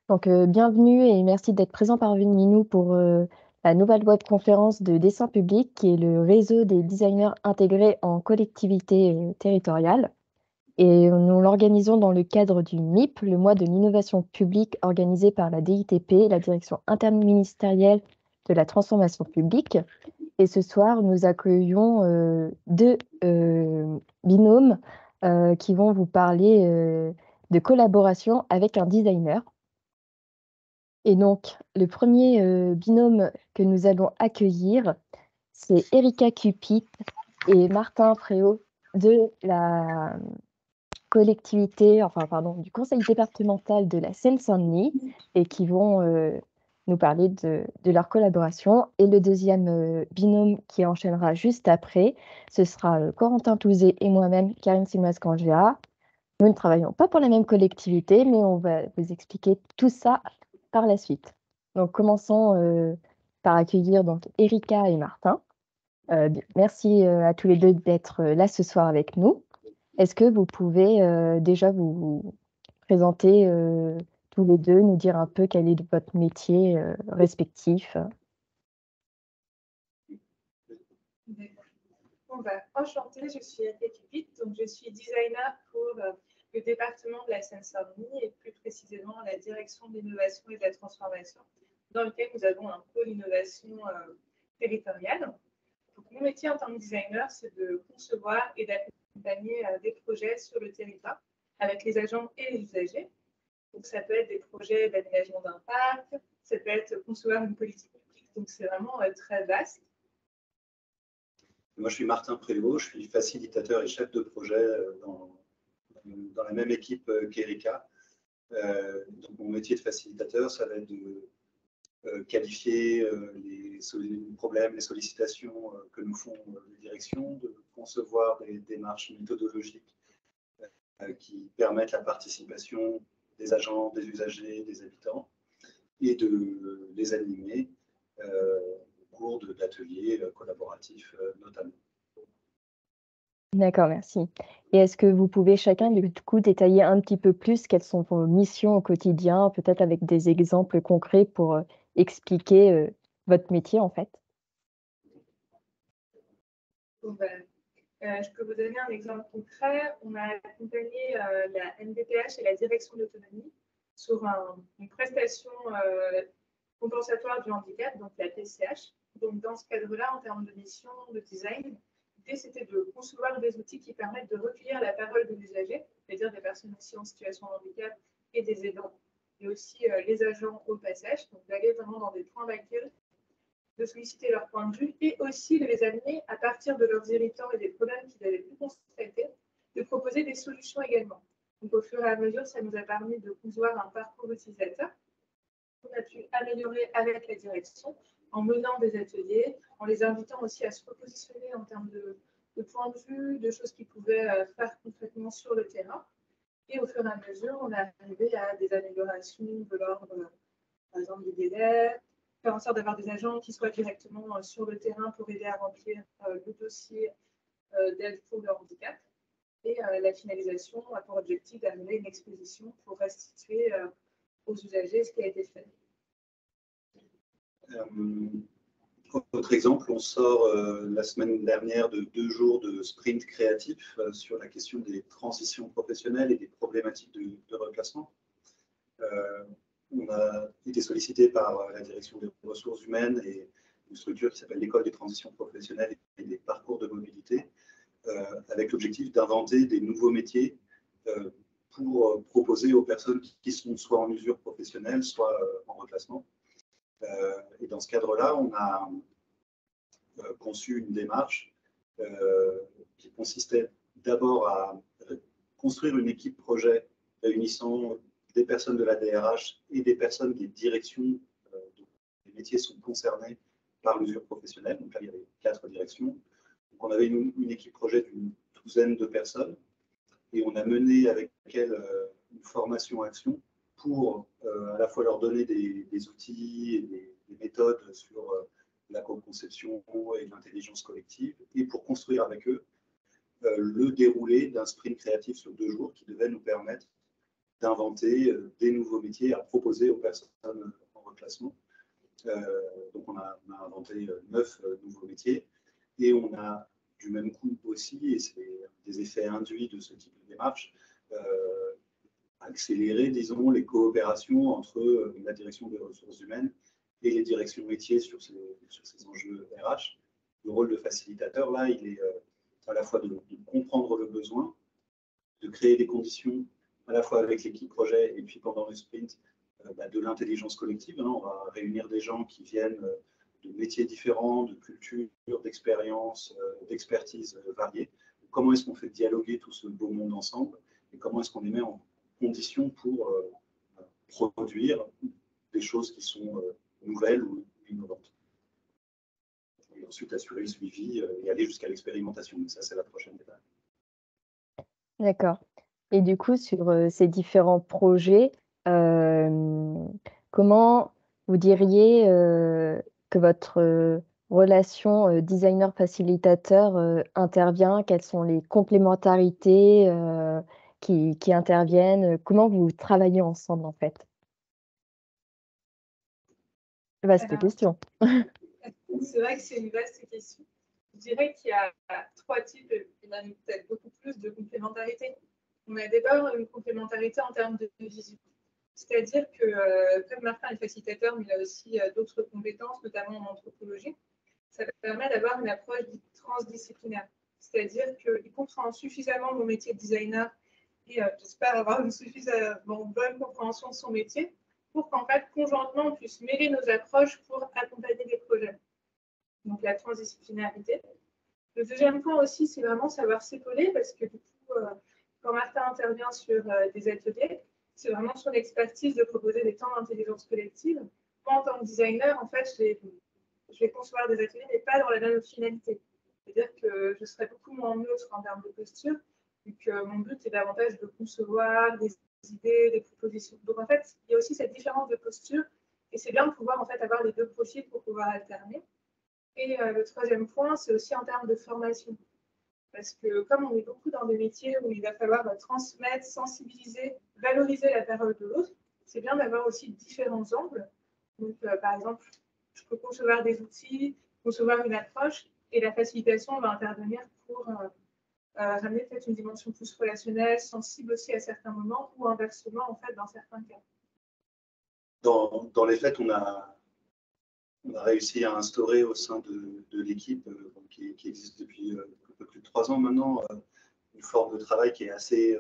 Bienvenue et merci d'être présent parmi nous pour la nouvelle webconférence de Dessin Public, qui est le réseau des designers intégrés en collectivité territoriale. Et nous l'organisons dans le cadre du MIP, le mois de l'innovation publique organisé par la DITP, la Direction interministérielle de la transformation publique. Et ce soir, nous accueillons deux binômes qui vont vous parler de collaboration avec un designer. Et donc, le premier binôme que nous allons accueillir, c'est Erika Cupit et Martin Préau de la collectivité, enfin, pardon, du conseil départemental de la Seine-Saint-Denis et qui vont nous parler de leur collaboration. Et le deuxième binôme qui enchaînera juste après, ce sera Corentin Touzé et moi-même, Karine Silmas-Cangéa. Nous ne travaillons pas pour la même collectivité, mais on va vous expliquer tout ça par la suite. Donc, commençons par accueillir donc Erika et Martin. Merci à tous les deux d'être là ce soir avec nous. Est-ce que vous pouvez déjà vous présenter tous les deux, nous dire un peu quel est votre métier respectif? Enchantée, je suis Erika Cupit, donc je suis designer pour le département de la Seine-Saint-Denis et plus précisément la direction de l'innovation et de la transformation, dans lequel nous avons un pôle innovation territoriale. Donc, mon métier en tant que designer, c'est de concevoir et d'accompagner des projets sur le territoire avec les agents et les usagers. Donc, ça peut être des projets d'aménagement d'un parc, ça peut être concevoir une politique publique, donc c'est vraiment très vaste. Moi, je suis Martin Prévost, je suis facilitateur et chef de projet dans la même équipe qu'Erika. Donc, mon métier de facilitateur, ça va être de qualifier les problèmes, les sollicitations que nous font les directions, de concevoir des démarches méthodologiques qui permettent la participation des agents, des usagers, des habitants, et de les animer au cours d'ateliers collaboratifs notamment. D'accord, merci. Et est-ce que vous pouvez chacun du coup détailler un petit peu plus quelles sont vos missions au quotidien, peut-être avec des exemples concrets pour expliquer votre métier en fait? Je peux vous donner un exemple concret. On a accompagné la NDPH et la direction de l'autonomie sur une prestation compensatoire du handicap, donc la PCH. Donc, dans ce cadre-là, en termes de mission, de design, l'idée, c'était de concevoir des outils qui permettent de recueillir la parole de l'usager, c'est-à-dire des personnes aussi en situation de handicap et des aidants, et aussi les agents au passage, donc d'aller vraiment dans des points d'accueil, de solliciter leur point de vue et aussi de les amener, à partir de leurs irritants et des problèmes qu'ils avaient pu constater, de proposer des solutions également. Donc, au fur et à mesure, ça nous a permis de concevoir un parcours utilisateur qu'on a pu améliorer avec la direction en menant des ateliers, en les invitant aussi à se repositionner en termes de points de vue, de choses qu'ils pouvaient faire concrètement sur le terrain. Et au fur et à mesure, on est arrivé à des améliorations de l'ordre, par exemple, des délais, faire en sorte d'avoir des agents qui soient directement sur le terrain pour aider à remplir le dossier d'aide pour le handicap. Et la finalisation a pour objectif d'amener une exposition pour restituer aux usagers ce qui a été fait. Autre exemple, on sort la semaine dernière de 2 jours de sprint créatif sur la question des transitions professionnelles et des problématiques de reclassement. On a été sollicité par la direction des ressources humaines et une structure qui s'appelle l'École des transitions professionnelles et des parcours de mobilité, avec l'objectif d'inventer des nouveaux métiers pour proposer aux personnes qui sont soit en usure professionnelle, soit en reclassement. Et dans ce cadre-là, on a conçu une démarche qui consistait d'abord à construire une équipe projet réunissant des personnes de la DRH et des personnes des directions dont les métiers sont concernés par l'usure professionnelle. Donc là, il y avait 4 directions. Donc on avait une équipe projet d'une douzaine de personnes et on a mené avec elles une formation-action pour à la fois leur donner des outils et des méthodes sur la co-conception et l'intelligence collective, et pour construire avec eux le déroulé d'un sprint créatif sur 2 jours qui devait nous permettre d'inventer des nouveaux métiers à proposer aux personnes en reclassement. Donc on a inventé 9 nouveaux métiers et on a du même coup aussi, et c'est des effets induits de ce type de démarche, accélérer, disons, les coopérations entre la direction des ressources humaines et les directions métiers sur ces enjeux RH. Le rôle de facilitateur, là, il est à la fois de comprendre le besoin, de créer des conditions à la fois avec l'équipe projet et puis pendant le sprint, de l'intelligence collective. On va réunir des gens qui viennent de métiers différents, de cultures, d'expériences, d'expertises variées. Comment est-ce qu'on fait dialoguer tout ce beau monde ensemble et comment est-ce qu'on les met en conditions pour produire des choses qui sont nouvelles ou innovantes. Et ensuite assurer le suivi et aller jusqu'à l'expérimentation. Mais ça, c'est la prochaine étape. D'accord. Et du coup, sur, ces différents projets, comment vous diriez, que votre, relation, designer facilitateur, intervient? Quelles sont les complémentarités, qui interviennent? Comment vous travaillez ensemble, en fait? Vaste Alors, question. c'est vrai que c'est une vaste question. Je dirais qu'il y a 3 types, et même peut-être beaucoup plus, de complémentarité. On a d'abord une complémentarité en termes de vision. C'est-à-dire que, comme Martin est facilitateur, mais il a aussi d'autres compétences, notamment en anthropologie, ça permet d'avoir une approche transdisciplinaire. C'est-à-dire qu'il comprend suffisamment mon métier de designer et j'espère avoir une suffisamment bonne compréhension de son métier pour qu'en fait, conjointement, on puisse mêler nos approches pour accompagner des projets. Donc, la transdisciplinarité. Le deuxième point aussi, c'est vraiment savoir s'épauler parce que du coup, quand Martin intervient sur des ateliers, c'est vraiment son expertise de proposer des temps d'intelligence collective. Moi, en tant que designer, en fait, je vais concevoir des ateliers, mais pas dans la même finalité. C'est-à-dire que je serai beaucoup moins neutre en termes de posture, vu que mon but est davantage de concevoir des idées, des propositions. Donc, en fait, il y a aussi cette différence de posture, et c'est bien de pouvoir en fait avoir les deux profils pour pouvoir alterner. Et le troisième point, c'est aussi en termes de formation. Parce que comme on est beaucoup dans des métiers où il va falloir transmettre, sensibiliser, valoriser la parole de l'autre, c'est bien d'avoir aussi différents angles. Donc, par exemple, je peux concevoir des outils, concevoir une approche, et la facilitation va intervenir pour ramener peut-être une dimension plus relationnelle, sensible aussi à certains moments, ou inversement, en fait, dans certains cas. Dans les faits, on a réussi à instaurer au sein de l'équipe qui existe depuis un peu plus de 3 ans maintenant, une forme de travail qui est assez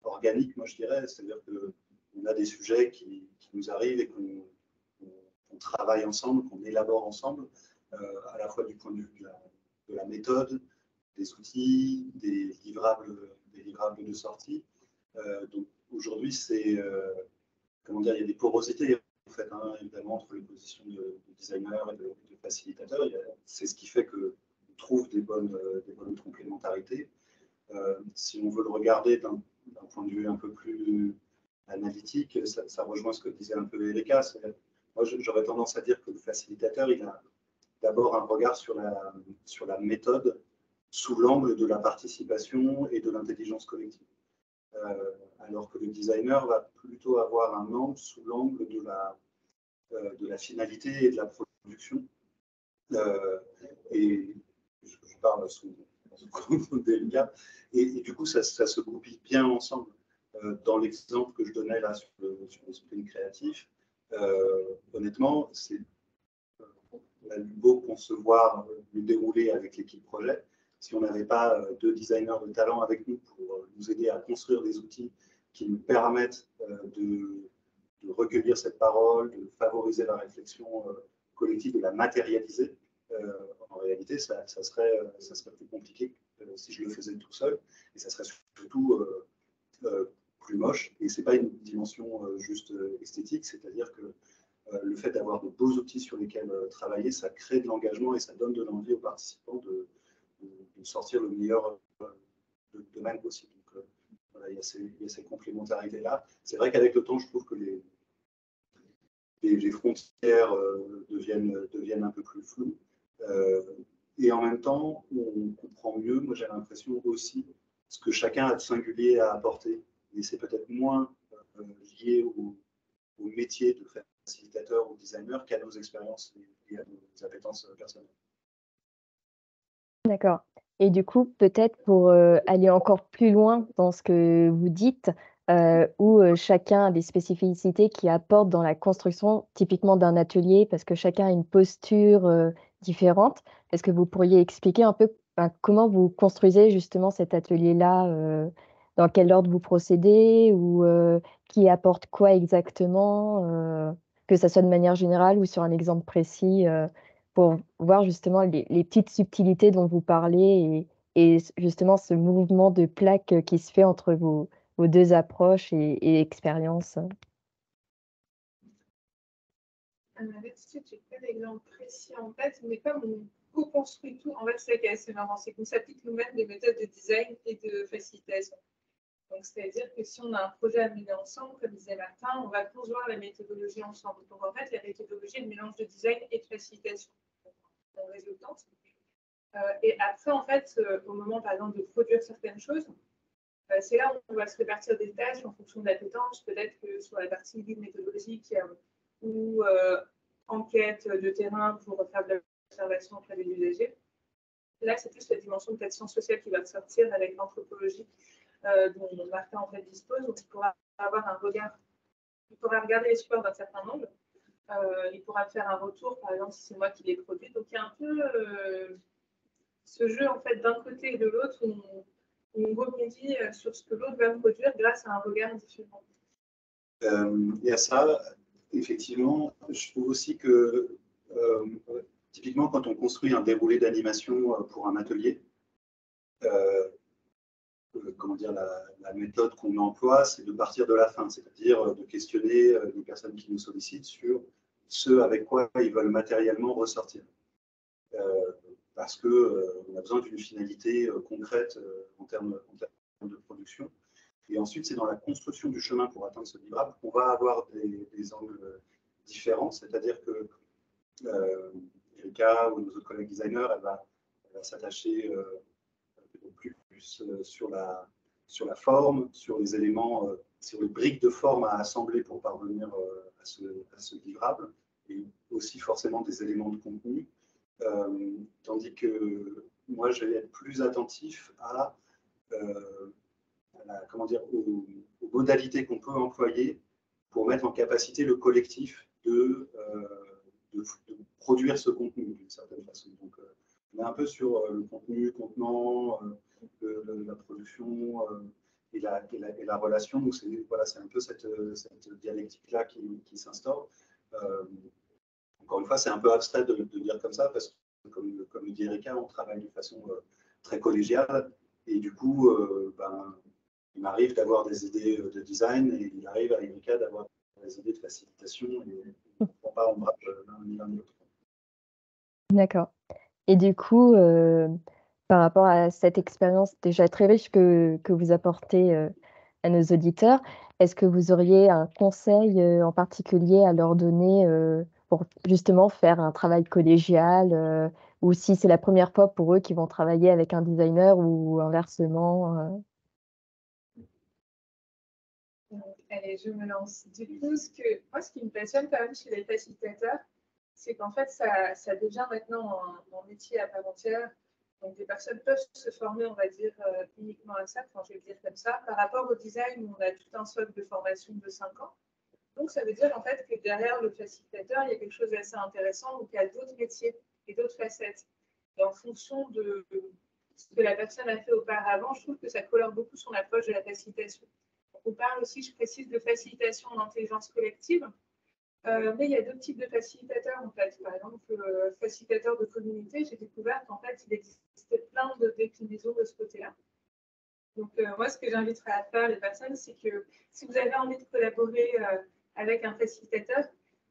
organique, moi je dirais. C'est-à-dire qu'on a des sujets qui nous arrivent et qu'on travaille ensemble, qu'on élabore ensemble, à la fois du point de vue de la méthode, des outils, des livrables de sortie. Donc aujourd'hui, c'est, comment dire, il y a des porosités en fait, évidemment, entre les positions de designer et de facilitateur. C'est ce qui fait qu'on trouve des bonnes complémentarités. Si on veut le regarder d'un point de vue un peu plus analytique, ça rejoint ce que disait un peu Erika. Moi, j'aurais tendance à dire que le facilitateur, il a d'abord un regard sur la méthode sous l'angle de la participation et de l'intelligence collective. Alors que le designer va plutôt avoir un angle sous l'angle de la finalité et de la production. Et je parle sous délicat. Et du coup, ça se goupille bien ensemble. Dans l'exemple que je donnais là sur le sprint créatif, honnêtement, on a eu beau concevoir le déroulé avec l'équipe projet. Si on n'avait pas 2 designers de talent avec nous pour nous aider à construire des outils qui nous permettent de recueillir cette parole, de favoriser la réflexion collective, de la matérialiser, en réalité, ça serait plus compliqué si je le faisais tout seul. Et ça serait surtout plus moche. Et ce n'est pas une dimension juste esthétique, c'est-à-dire que le fait d'avoir de beaux outils sur lesquels travailler, ça crée de l'engagement et ça donne de l'envie aux participants de sortir le meilleur domaine possible. Donc, voilà, il y a ces complémentarités-là. C'est vrai qu'avec le temps, je trouve que les frontières deviennent un peu plus floues. Et en même temps, on comprend mieux, moi j'ai l'impression aussi, ce que chacun a de singulier à apporter. Et c'est peut-être moins liées au métier de facilitateur ou designer qu'à nos expériences et à nos appétences personnelles. D'accord. Et du coup, peut-être pour, aller encore plus loin dans ce que vous dites, où, chacun a des spécificités qui apportent dans la construction typiquement d'un atelier parce que chacun a une posture, différente. Est-ce que vous pourriez expliquer un peu, ben, comment vous construisez justement cet atelier-là, dans quel ordre vous procédez ou, qui apporte quoi exactement, que ça soit de manière générale ou sur un exemple précis, pour voir justement les petites subtilités dont vous parlez et justement ce mouvement de plaque, qui se fait entre vos 2 approches et expériences. Là, tout de suite, j'ai pas d'exemple précis en tête, mais comme on co-construit tout, en fait, c'est ça qui est assez marrant, c'est qu'on s'applique nous-mêmes des méthodes de design et de facilitation. Donc, c'est-à-dire que si on a un projet à mener ensemble, comme disait Martin, on va concevoir la méthodologie ensemble. Donc, en fait, la méthodologie est le mélange de design et de facilitation en résultante. Et après, en fait, au moment, par exemple, de produire certaines choses, c'est là où on va se répartir des tâches en fonction de l'appétence. Peut-être que sur la partie guide méthodologique ou enquête de terrain pour faire de l'observation auprès des usagers. Là, c'est plus la dimension de science sociale qui va ressortir avec l'anthropologie dont Martin en fait dispose. Donc, il pourra avoir un regard, il pourra regarder les supports d'un certain angle. Il pourra faire un retour, par exemple, si c'est moi qui l'ai produit. Donc, il y a un peu ce jeu en fait d'un côté et de l'autre où on rebondit sur ce que l'autre va produire grâce à un regard différent. Et à ça, effectivement, je trouve aussi que typiquement quand on construit un déroulé d'animation pour un atelier, comment dire, la méthode qu'on emploie, c'est de partir de la fin, c'est-à-dire de questionner les personnes qui nous sollicitent sur ce avec quoi ils veulent matériellement ressortir. Parce qu'on a besoin d'une finalité concrète en termes de production. Et ensuite, c'est dans la construction du chemin pour atteindre ce livrable qu'on va avoir des angles différents, c'est-à-dire que Erika ou nos autres collègues designers, elle va s'attacher plus sur la forme, sur les éléments, sur les briques de forme à assembler pour parvenir à ce livrable, et aussi forcément des éléments de contenu. Tandis que moi, je vais être plus attentif comment dire, aux modalités qu'on peut employer pour mettre en capacité le collectif de produire ce contenu d'une certaine façon. Donc, on est un peu sur le contenu, contenant, la production et la relation. Donc, voilà, c'est un peu cette dialectique-là qui s'instaure. Encore une fois, c'est un peu abstrait de dire comme ça, parce que, comme le dit Erika, on travaille de façon très collégiale. Et du coup, il m'arrive d'avoir des idées de design et il arrive à Erika d'avoir des idées de facilitation. Et on ne prend pas en bras l'un ni l'autre. D'accord. Et du coup, par rapport à cette expérience déjà très riche que vous apportez, à nos auditeurs, est-ce que vous auriez un conseil, en particulier à leur donner, pour justement faire un travail collégial, ou si c'est la première fois pour eux qu'ils vont travailler avec un designer ou inversement? Allez, je me lance. Du coup, moi, ce qui me passionne quand même chez les facilitateurs, c'est qu'en fait, ça devient maintenant un métier à part entière. Donc, des personnes peuvent se former, on va dire, uniquement à ça, quand je vais le dire comme ça, par rapport au design où on a tout un socle de formation de 5 ans. Donc, ça veut dire en fait que derrière le facilitateur, il y a quelque chose d'assez intéressant, donc il y a d'autres métiers et d'autres facettes. Et en fonction de ce que la personne a fait auparavant, je trouve que ça colore beaucoup son approche de la facilitation. On parle aussi, je précise, de facilitation en intelligence collective. Mais il y a deux types de facilitateurs, en fait. Par exemple, facilitateur de communauté, j'ai découvert qu'en fait, il existait plein de déclinaisons de ce côté-là. Donc, moi, ce que j'inviterais à faire les personnes, c'est que si vous avez envie de collaborer avec un facilitateur,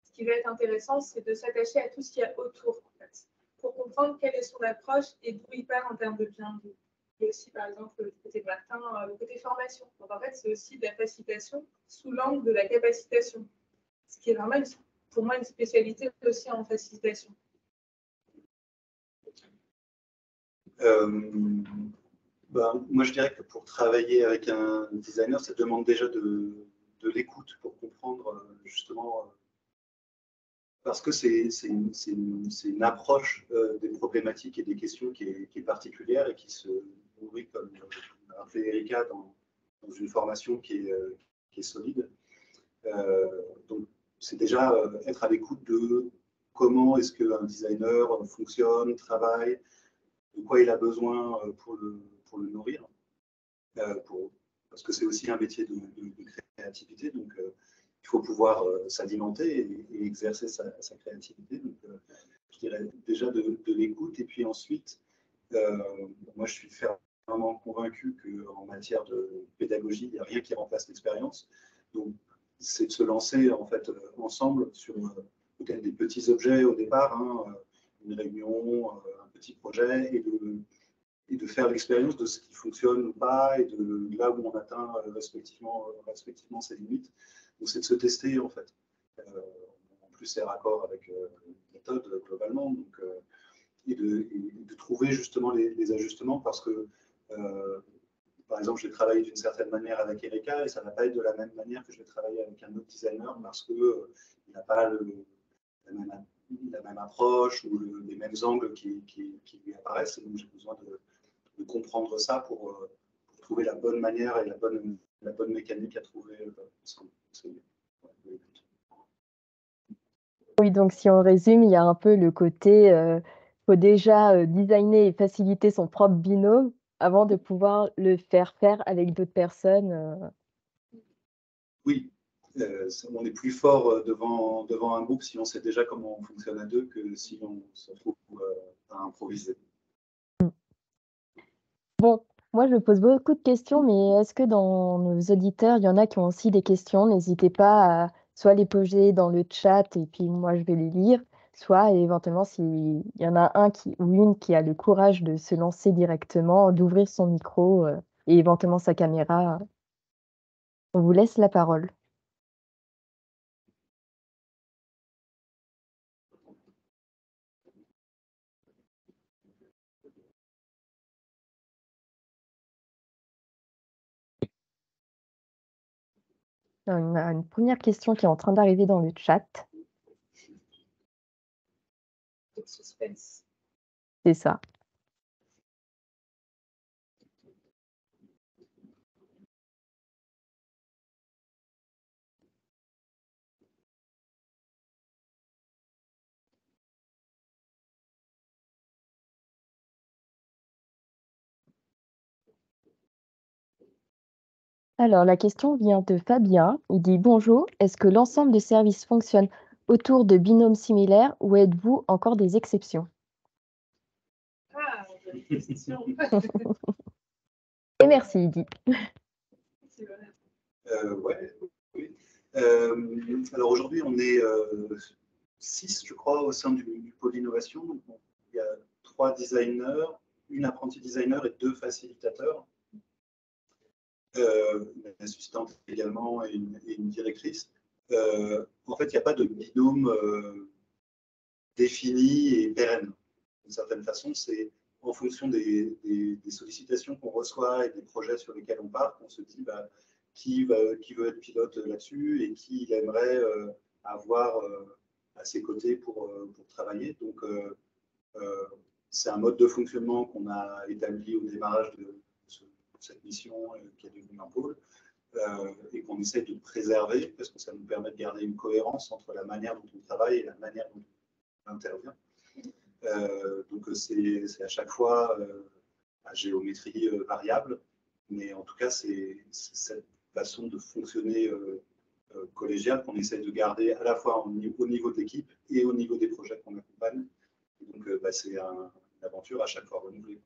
ce qui va être intéressant, c'est de s'attacher à tout ce qu'il y a autour, en fait, pour comprendre quelle est son approche et d'où il part en termes de bien-être. Et aussi, par exemple, du côté de Martin, le côté formation. Donc, en fait, c'est aussi de la facilitation sous l'angle de la capacitation, ce qui est vraiment, pour moi, une spécialité aussi en facilitation. Moi, je dirais que pour travailler avec un designer, ça demande déjà de l'écoute pour comprendre justement, parce que c'est une approche des problématiques et des questions qui est particulière et qui se nourrit, comme l'a rappelé Erika, dans une formation qui est solide. Donc, c'est déjà être à l'écoute de comment est-ce qu'un designer fonctionne, travaille, de quoi il a besoin pour le nourrir. Parce que c'est aussi un métier de créativité, donc il faut pouvoir s'alimenter et exercer sa créativité. Donc, je dirais déjà de l'écoute, et puis ensuite, moi je suis fermement convaincu qu'en matière de pédagogie, il n'y a rien qui remplace l'expérience. Donc, c'est de se lancer en fait ensemble sur peut-être des petits objets au départ, hein, une réunion, un petit projet, et de faire l'expérience de ce qui fonctionne ou pas, et de là où on atteint respectivement ses limites. Donc c'est de se tester en fait. En plus c'est raccord avec la méthode globalement, donc, et de trouver justement les ajustements, parce que par exemple, je vais travailler d'une certaine manière avec Erika et ça ne va pas être de la même manière que je vais travailler avec un autre designer, parce qu'il n'a pas la même approche ou les mêmes angles qui lui apparaissent. Et donc, j'ai besoin de comprendre ça pour trouver la bonne manière et la bonne mécanique à trouver ensemble. Oui, donc si on résume, il y a un peu le côté, faut déjà designer et faciliter son propre binôme avant de pouvoir le faire avec d'autres personnes. Oui, on est plus fort devant un groupe si on sait déjà comment on fonctionne à deux que si on se retrouve à improviser. Bon, moi je pose beaucoup de questions, mais est-ce que dans nos auditeurs, il y en a qui ont aussi des questions? N'hésitez pas à soit les poser dans le chat et puis moi je vais les lire, soit éventuellement s'il y en a un ou une qui a le courage de se lancer directement, d'ouvrir son micro et éventuellement sa caméra, on vous laisse la parole. On a une première question qui est en train d'arriver dans le chat. Suspense. C'est ça. Alors, la question vient de Fabien. Il dit: Bonjour, est-ce que l'ensemble des services fonctionne autour de binômes similaires ou êtes-vous encore des exceptions? Ah, jolie question. Et merci, il dit. C'est vrai. Ouais, oui. Alors aujourd'hui, on est 6, je crois, au sein du pôle innovation. Donc, il y a 3 designers, une apprentie designer et 2 facilitateurs. Une assistante également et une directrice. En fait, il n'y a pas de binôme défini et pérenne. D'une certaine façon, c'est en fonction des sollicitations qu'on reçoit et des projets sur lesquels on part qu'on se dit qui veut être pilote là-dessus et qui il aimerait avoir à ses côtés pour travailler. Donc, c'est un mode de fonctionnement qu'on a établi au démarrage de cette mission qui est devenue un pôle et qu'on essaie de préserver parce que ça nous permet de garder une cohérence entre la manière dont on travaille et la manière dont on intervient. Donc, c'est à chaque fois à géométrie variable, mais en tout cas, c'est cette façon de fonctionner collégiale qu'on essaie de garder à la fois au niveau de l'équipe et au niveau des projets qu'on accompagne. Donc, c'est une aventure à chaque fois renouvelée.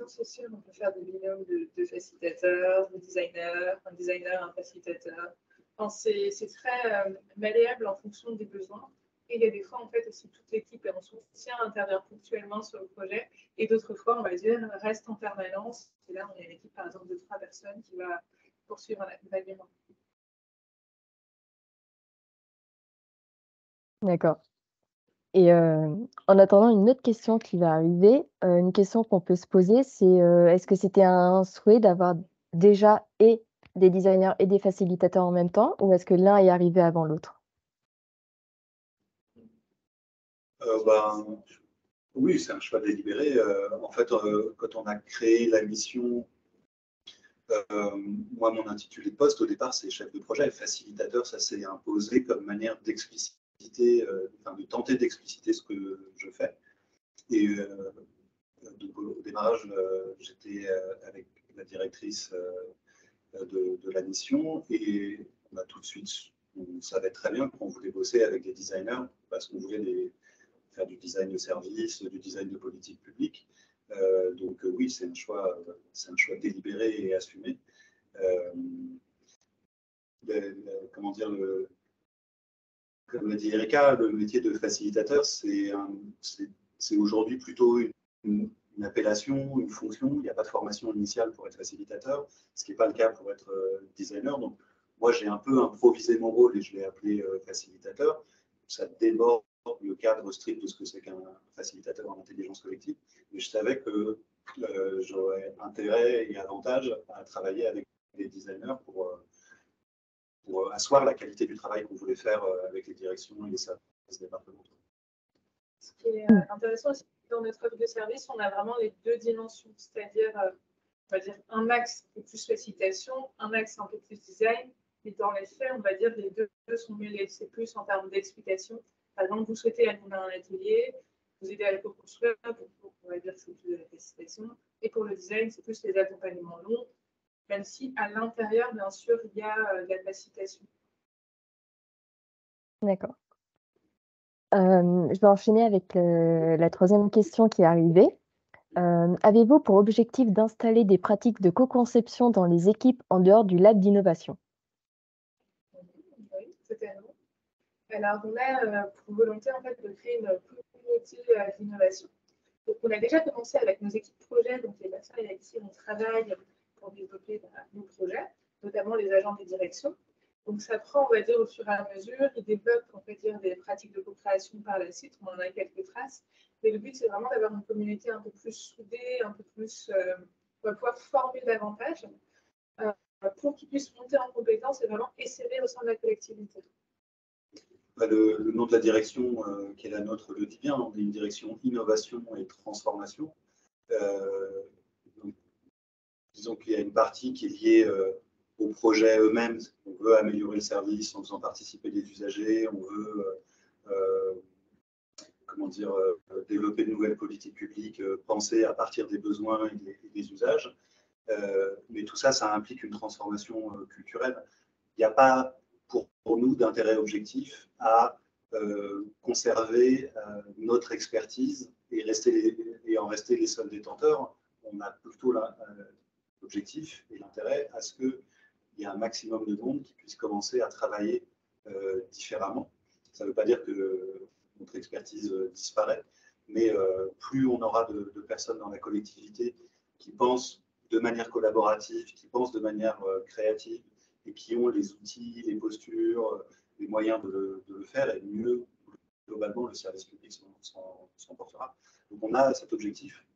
C'est sûr, on peut faire des binômes de facilitateurs, de designers, un designer, un facilitateur. Enfin, c'est très malléable en fonction des besoins. Et il y a des fois, en fait, aussi toute l'équipe et en soutien intervient ponctuellement sur le projet. Et d'autres fois, on va dire, reste en permanence. Et là, on a une équipe, par exemple, de 3 personnes qui va poursuivre un accompagnement. D'accord. Et en attendant, une autre question qui va arriver, une question qu'on peut se poser, c'est est-ce que c'était un souhait d'avoir déjà des designers et des facilitateurs en même temps, ou est-ce que l'un est arrivé avant l'autre? Ben, oui, c'est un choix délibéré. En fait, quand on a créé la mission, moi, mon intitulé de poste, au départ, c'est chef de projet. Facilitateur, ça s'est imposé comme manière d'expliciter, enfin, de tenter d'expliciter ce que je fais. Et donc, au démarrage, j'étais avec la directrice de la mission et tout de suite, on savait très bien qu'on voulait bosser avec des designers parce qu'on voulait faire du design de service, du design de politique publique. Donc oui, c'est un choix délibéré et assumé. Comment dire, comme l'a dit Erika, le métier de facilitateur, c'est aujourd'hui plutôt une appellation, une fonction. Il n'y a pas de formation initiale pour être facilitateur, ce qui n'est pas le cas pour être designer. Donc, moi, j'ai un peu improvisé mon rôle et je l'ai appelé facilitateur. Ça déborde le cadre strict de ce que c'est qu'un facilitateur en intelligence collective. Mais je savais que j'aurais intérêt et avantage à travailler avec des designers pour asseoir la qualité du travail qu'on voulait faire avec les directions et les services départementaux. Ce qui est intéressant aussi, dans notre offre de service, on a vraiment les deux dimensions, c'est-à-dire, on va dire, un axe un peu plus facilitation, un axe un peu plus design, et dans les faits, on va dire, les deux sont mêlés. C'est plus en termes d'explication. Par exemple, vous souhaitez aller dans un atelier, vous aidez à le co-construire, on va dire que c'est plus de la facilitation, et pour le design, c'est plus les accompagnements longs, même si à l'intérieur, bien sûr, il y a de la facilitation. D'accord. Je vais enchaîner avec la troisième question qui est arrivée. Avez-vous pour objectif d'installer des pratiques de co-conception dans les équipes en dehors du lab d'innovation? Oui, totalement. Alors, on a pour volonté en fait, de créer une communauté d'innovation. Donc, on a déjà commencé avec nos équipes projets, donc les personnes avec qui on travaille pour développer nos projets, notamment les agents des directions. Donc, ça prend, on va dire, au fur et à mesure. Ils développent, on peut dire, des pratiques de co-création par la suite. On en a quelques traces. Mais le but, c'est vraiment d'avoir une communauté un peu plus soudée, un peu plus. On va pouvoir former davantage pour qu'ils puissent monter en compétences et vraiment essayer au sein de la collectivité. Le nom de la direction qui est la nôtre le dit bien, on est une direction innovation et transformation. Donc, disons qu'il y a une partie qui est liée aux projets eux-mêmes. On veut améliorer le service en faisant participer les usagers, on veut développer de nouvelles politiques publiques, penser à partir des besoins et des usages. Mais tout ça, ça implique une transformation culturelle. Il n'y a pas pour nous d'intérêt objectif à conserver notre expertise et en rester les seuls détenteurs. On a plutôt l'objectif et l'intérêt à ce qu'il y ait un maximum de monde qui puisse commencer à travailler différemment. Ça ne veut pas dire que notre expertise disparaît, mais plus on aura de personnes dans la collectivité qui pensent de manière collaborative, qui pensent de manière créative et qui ont les outils, les postures, les moyens de le faire, et mieux, globalement, le service public s'en portera. Donc on a cet objectif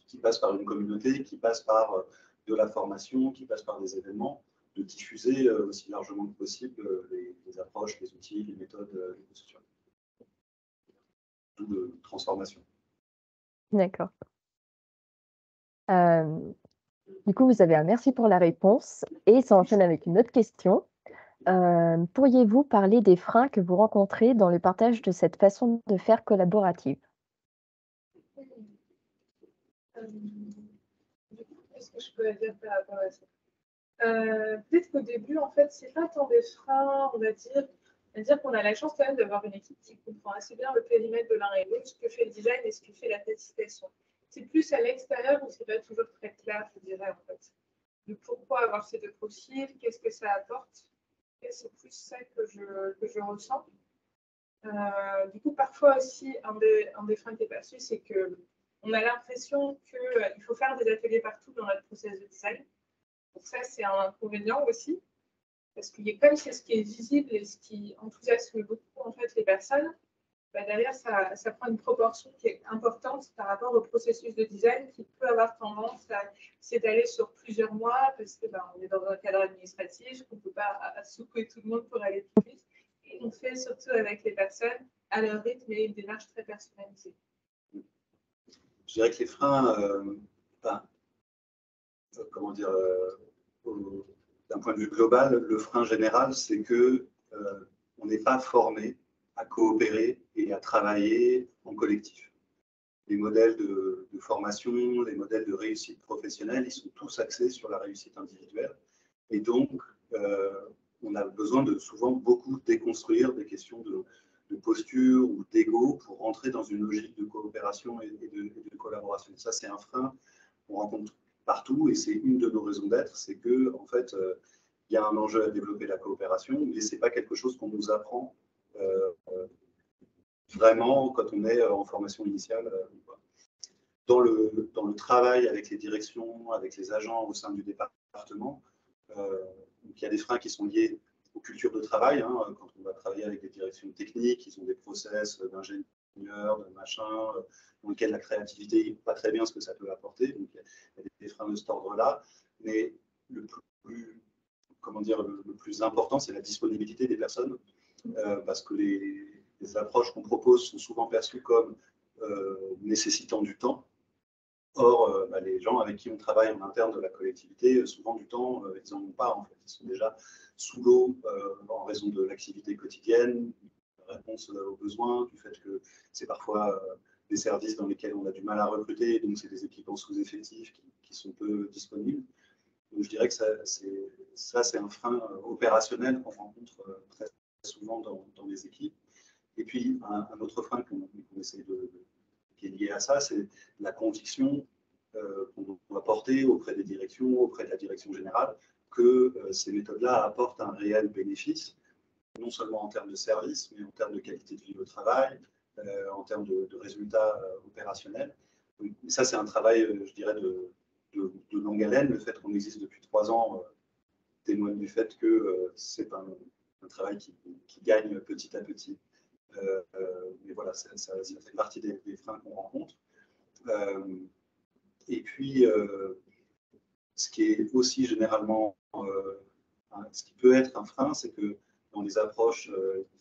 qui passe par une communauté, qui passe par de la formation, qui passe par des événements, de diffuser aussi largement que possible les approches, les outils, les méthodes, les postures. De transformation. D'accord. Du coup, vous avez un merci pour la réponse et ça enchaîne avec une autre question. Pourriez-vous parler des freins que vous rencontrez dans le partage de cette façon de faire collaborative? Qu'est-ce que je peux dire par rapport à ça? Peut-être qu'au début, en fait, c'est pas tant des freins, on va dire qu'on a la chance quand même d'avoir une équipe qui comprend assez bien le périmètre de l'un et l'autre, ce que fait le design et ce que fait la facilitation. C'est plus à l'extérieur où c'est pas toujours très clair, je dirais, en fait. De pourquoi avoir ces deux profils, qu'est-ce que ça apporte. Et c'est plus ça que je ressens. Du coup, parfois aussi, un des freins qui est perçu, c'est qu'on a l'impression qu'il faut faire des ateliers partout dans notre process de design. Donc ça, c'est un inconvénient aussi, parce qu'il y a comme c'est ce qui est visible et ce qui enthousiasme beaucoup en fait les personnes. derrière, ça prend une proportion qui est importante par rapport au processus de design qui peut avoir tendance à s'étaler sur plusieurs mois parce que on est dans un cadre administratif, qu'on ne peut pas secouer tout le monde pour aller plus vite. Et on fait surtout avec les personnes à leur rythme et une démarche très personnalisée. Je dirais que les freins, comment dire, d'un point de vue global, le frein général, c'est que on n'est pas formé à coopérer et à travailler en collectif. Les modèles de formation, les modèles de réussite professionnelle, ils sont tous axés sur la réussite individuelle. Et donc, on a besoin de souvent beaucoup déconstruire des questions de posture ou d'ego pour rentrer dans une logique de coopération et de collaboration. Ça, c'est un frein qu'on rencontre partout et c'est une de nos raisons d'être, c'est que en fait, il y a un enjeu à développer la coopération, mais c'est pas quelque chose qu'on nous apprend vraiment quand on est en formation initiale. Dans le travail avec les directions, avec les agents au sein du département, il y a des freins qui sont liés aux cultures de travail. Quand on va travailler avec des directions techniques, ils ont des process d'ingénieurs, de machin, dans lesquels la créativité n'est pas très bien ce que ça peut apporter. Donc, il y a des freins de cet ordre-là. Mais le plus important, c'est la disponibilité des personnes, parce que les approches qu'on propose sont souvent perçues comme nécessitant du temps. Or, les gens avec qui on travaille en interne de la collectivité, souvent du temps, ils n'en ont pas. En fait. Ils sont déjà sous l'eau en raison de l'activité quotidienne, de réponse aux besoins, du fait que c'est parfois des services dans lesquels on a du mal à recruter, donc c'est des équipes en sous-effectifs qui sont peu disponibles. Donc je dirais que ça, c'est un frein opérationnel qu'on rencontre très souvent dans les équipes. Et puis, un autre frein qu'on essaie qui est lié à ça, c'est la conviction qu'on doit porter auprès des directions, auprès de la direction générale, que ces méthodes-là apportent un réel bénéfice, non seulement en termes de service, mais en termes de qualité de vie au travail, en termes de résultats opérationnels. Donc, ça, c'est un travail, je dirais, de longue haleine. Le fait qu'on existe depuis 3 ans témoigne du fait que c'est un travail qui gagne petit à petit. Mais voilà, ça fait partie des freins qu'on rencontre. Et puis, ce qui est aussi généralement, ce qui peut être un frein, c'est que dans les approches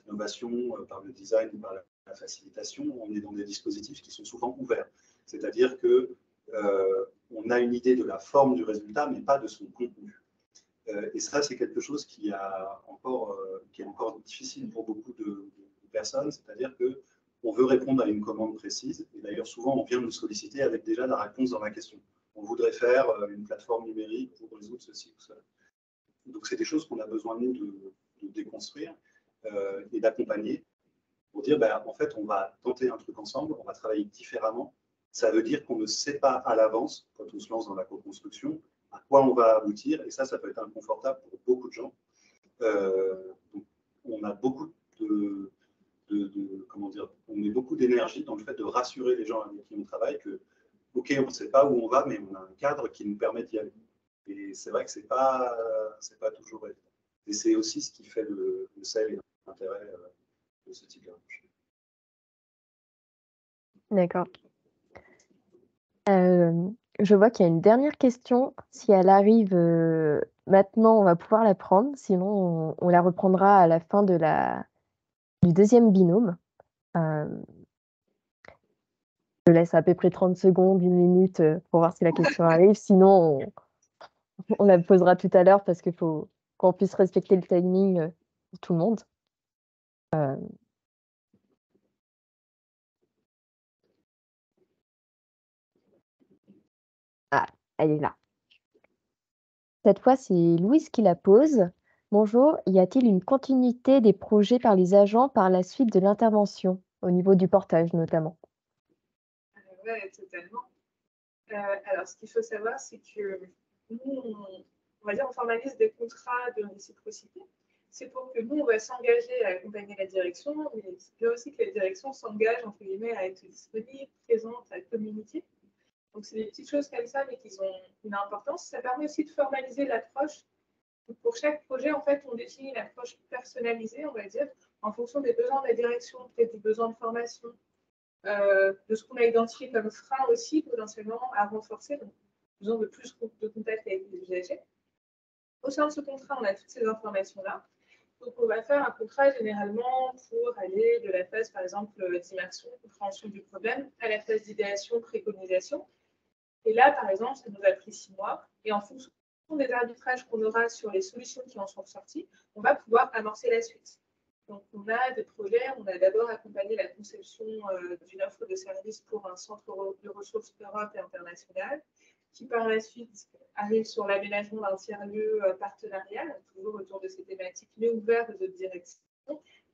d'innovation par le design ou par la facilitation, on est dans des dispositifs qui sont souvent ouverts. C'est-à-dire que on a une idée de la forme du résultat, mais pas de son contenu. Et ça, c'est quelque chose qui est encore difficile pour beaucoup de personnes, c'est-à-dire que on veut répondre à une commande précise, et d'ailleurs souvent on vient nous solliciter avec déjà la réponse dans la question. On voudrait faire une plateforme numérique pour résoudre ceci ou cela. Donc c'est des choses qu'on a besoin nous de déconstruire et d'accompagner pour dire en fait on va tenter un truc ensemble, on va travailler différemment. Ça veut dire qu'on ne sait pas à l'avance, quand on se lance dans la co-construction, à quoi on va aboutir, et ça peut être inconfortable pour beaucoup de gens. Donc, on a beaucoup on met beaucoup d'énergie dans le fait de rassurer les gens avec qui on travaille que, ok, on ne sait pas où on va, mais on a un cadre qui nous permet d'y aller. Et c'est vrai que c'est pas toujours évident. Et c'est aussi ce qui fait le sel et l'intérêt de ce type d'approche. D'accord. Je vois qu'il y a une dernière question. Si elle arrive maintenant, on va pouvoir la prendre. Sinon, on la reprendra à la fin du deuxième binôme. Je laisse à peu près 30 secondes, 1 minute pour voir si la question arrive. Sinon, on la posera tout à l'heure parce qu'il faut qu'on puisse respecter le timing pour tout le monde. Ah, elle est là. Cette fois, c'est Louise qui la pose. Bonjour, y a-t-il une continuité des projets par les agents par la suite de l'intervention, au niveau du portage notamment? Oui, totalement. Alors, ce qu'il faut savoir, c'est que nous, on formalise des contrats de réciprocité. C'est pour que nous, on va s'engager à accompagner la direction, mais c'est bien aussi que la direction s'engage, entre guillemets, à être disponible, présente, à communiquer. Donc, c'est des petites choses comme ça, mais qui ont une importance. Ça permet aussi de formaliser l'approche. Pour chaque projet, en fait, on définit une approche personnalisée, on va dire, en fonction des besoins de la direction, peut-être des besoins de formation, de ce qu'on a identifié comme frein aussi potentiellement à renforcer, donc besoin de plus de contact avec les usagers. Au sein de ce contrat, on a toutes ces informations-là. Donc, on va faire un contrat généralement pour aller de la phase, par exemple, d'immersion, compréhension du problème, à la phase d'idéation, préconisation. Et là, par exemple, ça nous a pris 6 mois. Et en fonction des arbitrages qu'on aura sur les solutions qui en sont sorties, on va pouvoir amorcer la suite. Donc, on a des projets, on a d'abord accompagné la conception d'une offre de service pour un centre de ressources Europe et international, qui par la suite arrive sur l'aménagement d'un tiers-lieu partenarial, toujours autour de ces thématiques, mais ouvert aux autres directions.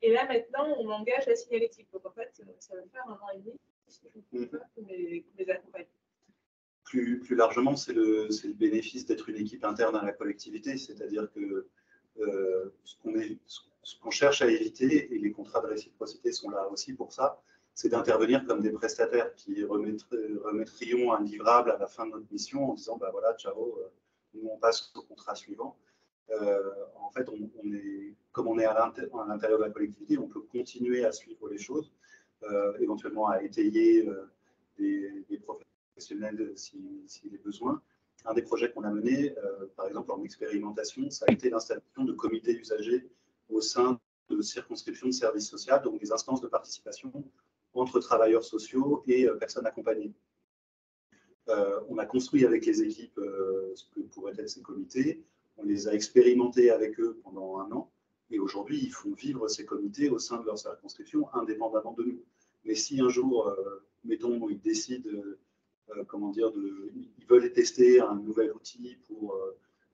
Et là, maintenant, on engage la signalétique. Donc, en fait, ça va faire 1 an et demi, si je ne me trompe pas, qu'on les accompagne. Plus largement, c'est le bénéfice d'être une équipe interne à la collectivité, c'est-à-dire que ce qu'on cherche à éviter, et les contrats de réciprocité sont là aussi pour ça, c'est d'intervenir comme des prestataires qui remettrions un livrable à la fin de notre mission en disant, bah voilà, ciao, nous on passe au contrat suivant. En fait, comme on est à l'intérieur de la collectivité, on peut continuer à suivre les choses, éventuellement à étayer des professionnels s'il est besoin. Un des projets qu'on a mené, par exemple en expérimentation, ça a été l'installation de comités usagers au sein de circonscriptions de services sociaux, donc des instances de participation entre travailleurs sociaux et personnes accompagnées. On a construit avec les équipes ce que pourraient être ces comités, on les a expérimentés avec eux pendant 1 an, et aujourd'hui, ils font vivre ces comités au sein de leur circonscription, indépendamment de nous. Mais si un jour, mettons, ils décident, ils veulent tester un nouvel outil pour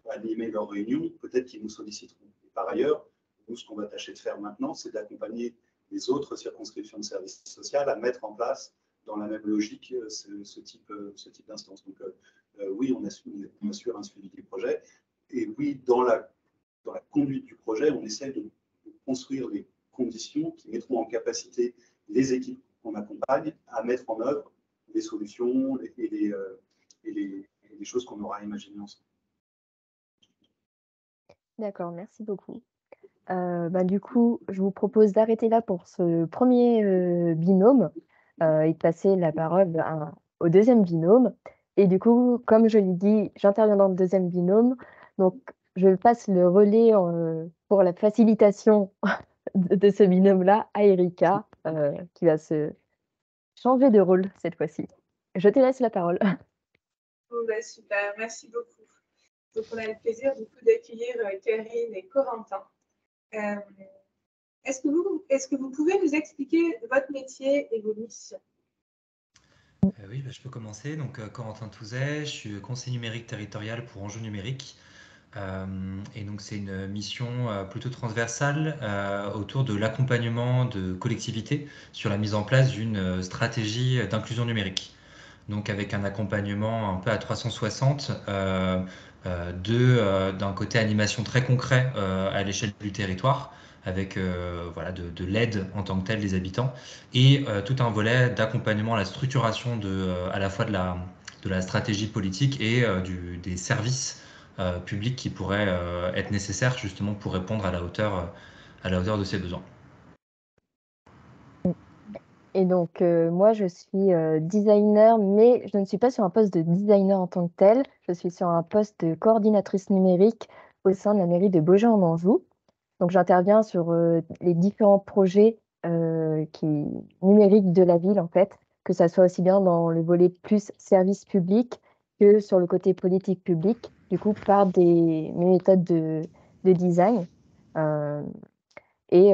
animer leurs réunions, peut-être qu'ils nous solliciteront. Et par ailleurs, nous, ce qu'on va tâcher de faire maintenant, c'est d'accompagner les autres circonscriptions de services sociaux à mettre en place, dans la même logique, ce type d'instance. Donc, oui, on assure un suivi du projet. Et oui, dans la conduite du projet, on essaie de construire les conditions qui mettront en capacité les équipes qu'on accompagne à mettre en œuvre les solutions et les choses qu'on aura imaginées ensemble. D'accord, merci beaucoup. Du coup, je vous propose d'arrêter là pour ce premier binôme et de passer la parole au deuxième binôme. Et du coup, comme je l'ai dit, j'interviens dans le deuxième binôme. Donc, je passe le relais pour la facilitation de ce binôme-là à Erika, qui va se changer de rôle cette fois-ci. Je te laisse la parole. Bon, bah, super, merci beaucoup. Donc, on a le plaisir du coup d'accueillir Karine et Corentin. Est-ce que vous pouvez nous expliquer votre métier et vos missions? Oui, je peux commencer. Donc, Corentin Touzet, je suis conseiller numérique territorial pour Enjeux numériques. Et donc, c'est une mission plutôt transversale autour de l'accompagnement de collectivités sur la mise en place d'une stratégie d'inclusion numérique. Donc, avec un accompagnement un peu à 360 d'un côté animation très concret à l'échelle du territoire, avec de l'aide en tant que telle des habitants, et tout un volet d'accompagnement à la structuration à la fois de la stratégie politique et des services publics qui pourraient être nécessaires justement pour répondre à la hauteur de ces besoins. Et donc, moi, je suis designer, mais je ne suis pas sur un poste de designer en tant que tel. Je suis sur un poste de coordinatrice numérique au sein de la mairie de Beaugé-en-Anjou. Donc, j'interviens sur les différents projets numériques de la ville, en fait, que ça soit aussi bien dans le volet plus service public que sur le côté politique publique, du coup, par mes méthodes de design. Et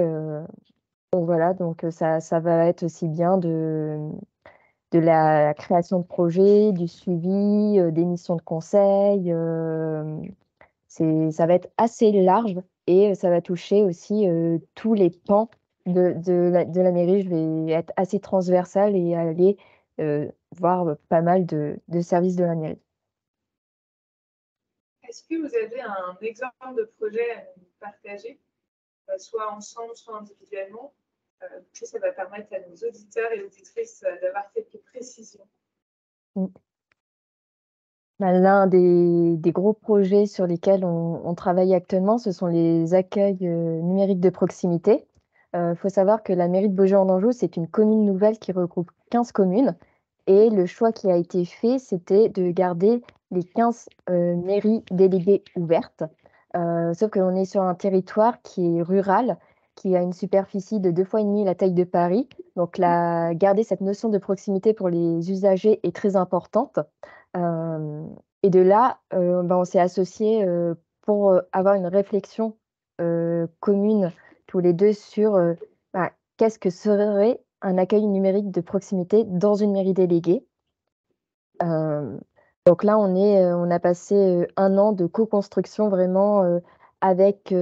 donc voilà, donc ça va être aussi bien de la création de projets, du suivi, des missions de conseil. Ça va être assez large et ça va toucher aussi tous les pans de la mairie. Je vais être assez transversale et aller voir pas mal de services de la mairie. Est-ce que vous avez un exemple de projet à nous partager, soit ensemble, soit individuellement? Ça va permettre à nos auditeurs et auditrices d'avoir quelques précisions. L'un des gros projets sur lesquels on travaille actuellement, ce sont les accueils numériques de proximité. faut savoir que la mairie de Beaujeu-en-Anjou, c'est une commune nouvelle qui regroupe 15 communes. Et le choix qui a été fait, c'était de garder les 15 mairies déléguées ouvertes. Sauf que l'on est sur un territoire qui est rural, qui a une superficie de 2,5 fois la taille de Paris. Donc, garder cette notion de proximité pour les usagers est très importante. Et de là, on s'est associés pour avoir une réflexion commune tous les deux sur qu'est-ce que serait un accueil numérique de proximité dans une mairie déléguée. Donc là, on a passé 1 an de co-construction vraiment avec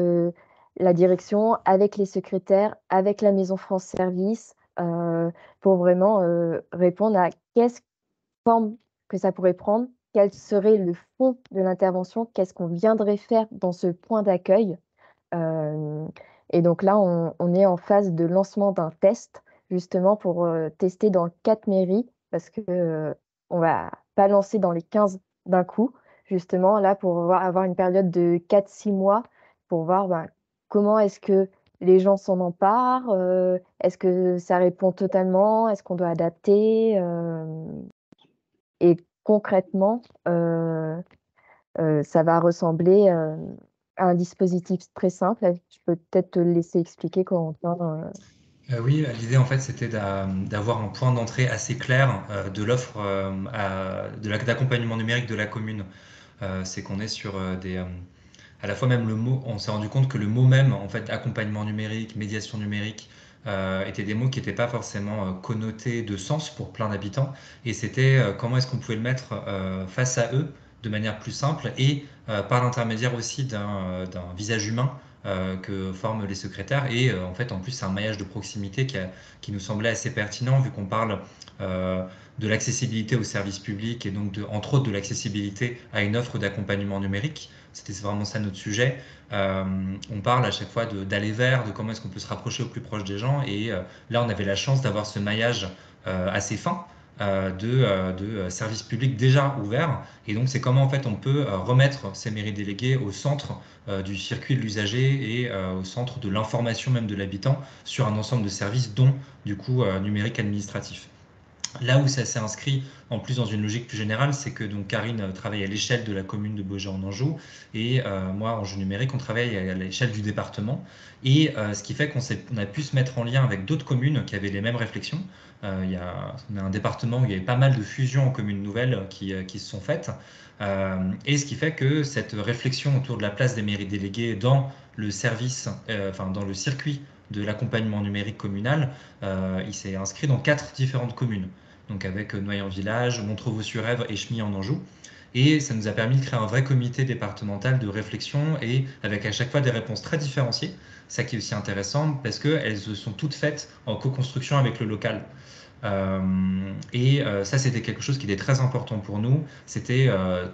la direction, avec les secrétaires, avec la Maison France Service, pour vraiment répondre à quelle forme que ça pourrait prendre, quel serait le fond de l'intervention, qu'est-ce qu'on viendrait faire dans ce point d'accueil. Et donc là, on est en phase de lancement d'un test, justement pour tester dans 4 mairies, parce que on va pas lancer dans les 15 d'un coup, justement, là, pour avoir une période de 4-6 mois, pour voir comment est-ce que les gens s'en emparent, est-ce que ça répond totalement, est-ce qu'on doit adapter, et concrètement, ça va ressembler à un dispositif très simple. Je peux peut-être te le laisser expliquer, Corentin. Oui, l'idée en fait c'était d'avoir un point d'entrée assez clair de l'offre d'accompagnement numérique de la commune. C'est qu'on est sur à la fois même le mot, on s'est rendu compte que le mot même, en fait, accompagnement numérique, médiation numérique, étaient des mots qui n'étaient pas forcément connotés de sens pour plein d'habitants. Et c'était comment est-ce qu'on pouvait le mettre face à eux de manière plus simple et par l'intermédiaire aussi d'un visage humain que forment les secrétaires. Et en fait, en plus, c'est un maillage de proximité qui nous semblait assez pertinent vu qu'on parle de l'accessibilité aux services publics et donc entre autres de l'accessibilité à une offre d'accompagnement numérique. C'était vraiment ça notre sujet. On parle à chaque fois d'aller vers, de comment est-ce qu'on peut se rapprocher au plus proche des gens. Et là, on avait la chance d'avoir ce maillage assez fin de services publics déjà ouverts. Et donc, c'est comment en fait on peut remettre ces mairies déléguées au centre du circuit de l'usager et au centre de l'information même de l'habitant sur un ensemble de services, dont du coup numérique administratif. Là où ça s'est inscrit en plus dans une logique plus générale, c'est que donc Karine travaille à l'échelle de la commune de Beaujeu-en-Anjou et moi, en jeu numérique, on travaille à l'échelle du département. Et ce qui fait qu'on a pu se mettre en lien avec d'autres communes qui avaient les mêmes réflexions. On a un département où il y avait pas mal de fusions en communes nouvelles qui se sont faites. Et ce qui fait que cette réflexion autour de la place des mairies déléguées dans le service, enfin dans le circuit de l'accompagnement numérique communal, il s'est inscrit dans 4 différentes communes, donc avec Noyon-Village, Montrevaux-sur-Èvre et Chemillé en Anjou. Et ça nous a permis de créer un vrai comité départemental de réflexion et avec à chaque fois des réponses très différenciées. Ça qui est aussi intéressant parce qu'elles sont toutes faites en co-construction avec le local. Ça, c'était quelque chose qui était très important pour nous.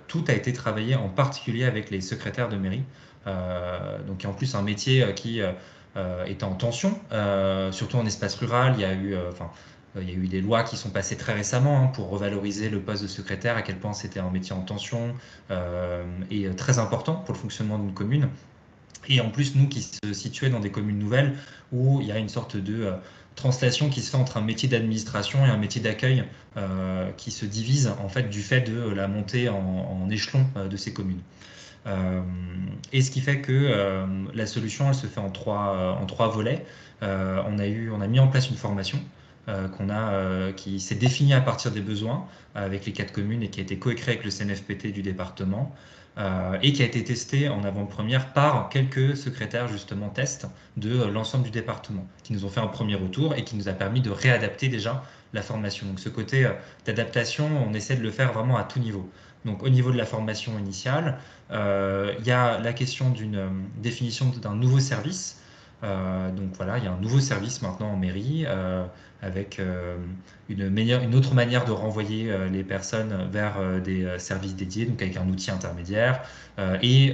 Tout a été travaillé en particulier avec les secrétaires de mairie. Donc, en plus, un métier qui est en tension, surtout en espace rural. Il y a eu des lois qui sont passées très récemment pour revaloriser le poste de secrétaire, à quel point c'était un métier en tension et très important pour le fonctionnement d'une commune. Et en plus, nous qui se situons dans des communes nouvelles où il y a une sorte de translation qui se fait entre un métier d'administration et un métier d'accueil qui se divise en fait du fait de la montée en échelon de ces communes. Et ce qui fait que la solution, elle se fait en trois volets. On a mis en place une formation qui s'est définie à partir des besoins avec les 4 communes et qui a été coécrite avec le CNFPT du département et qui a été testée en avant-première par quelques secrétaires justement test de l'ensemble du département qui nous ont fait un premier retour et qui nous a permis de réadapter déjà la formation. Donc ce côté d'adaptation, on essaie de le faire vraiment à tout niveau. Donc au niveau de la formation initiale, il y a la question d'une définition d'un nouveau service. Donc voilà, il y a un nouveau service maintenant en mairie avec une autre manière de renvoyer les personnes vers des services dédiés, donc avec un outil intermédiaire et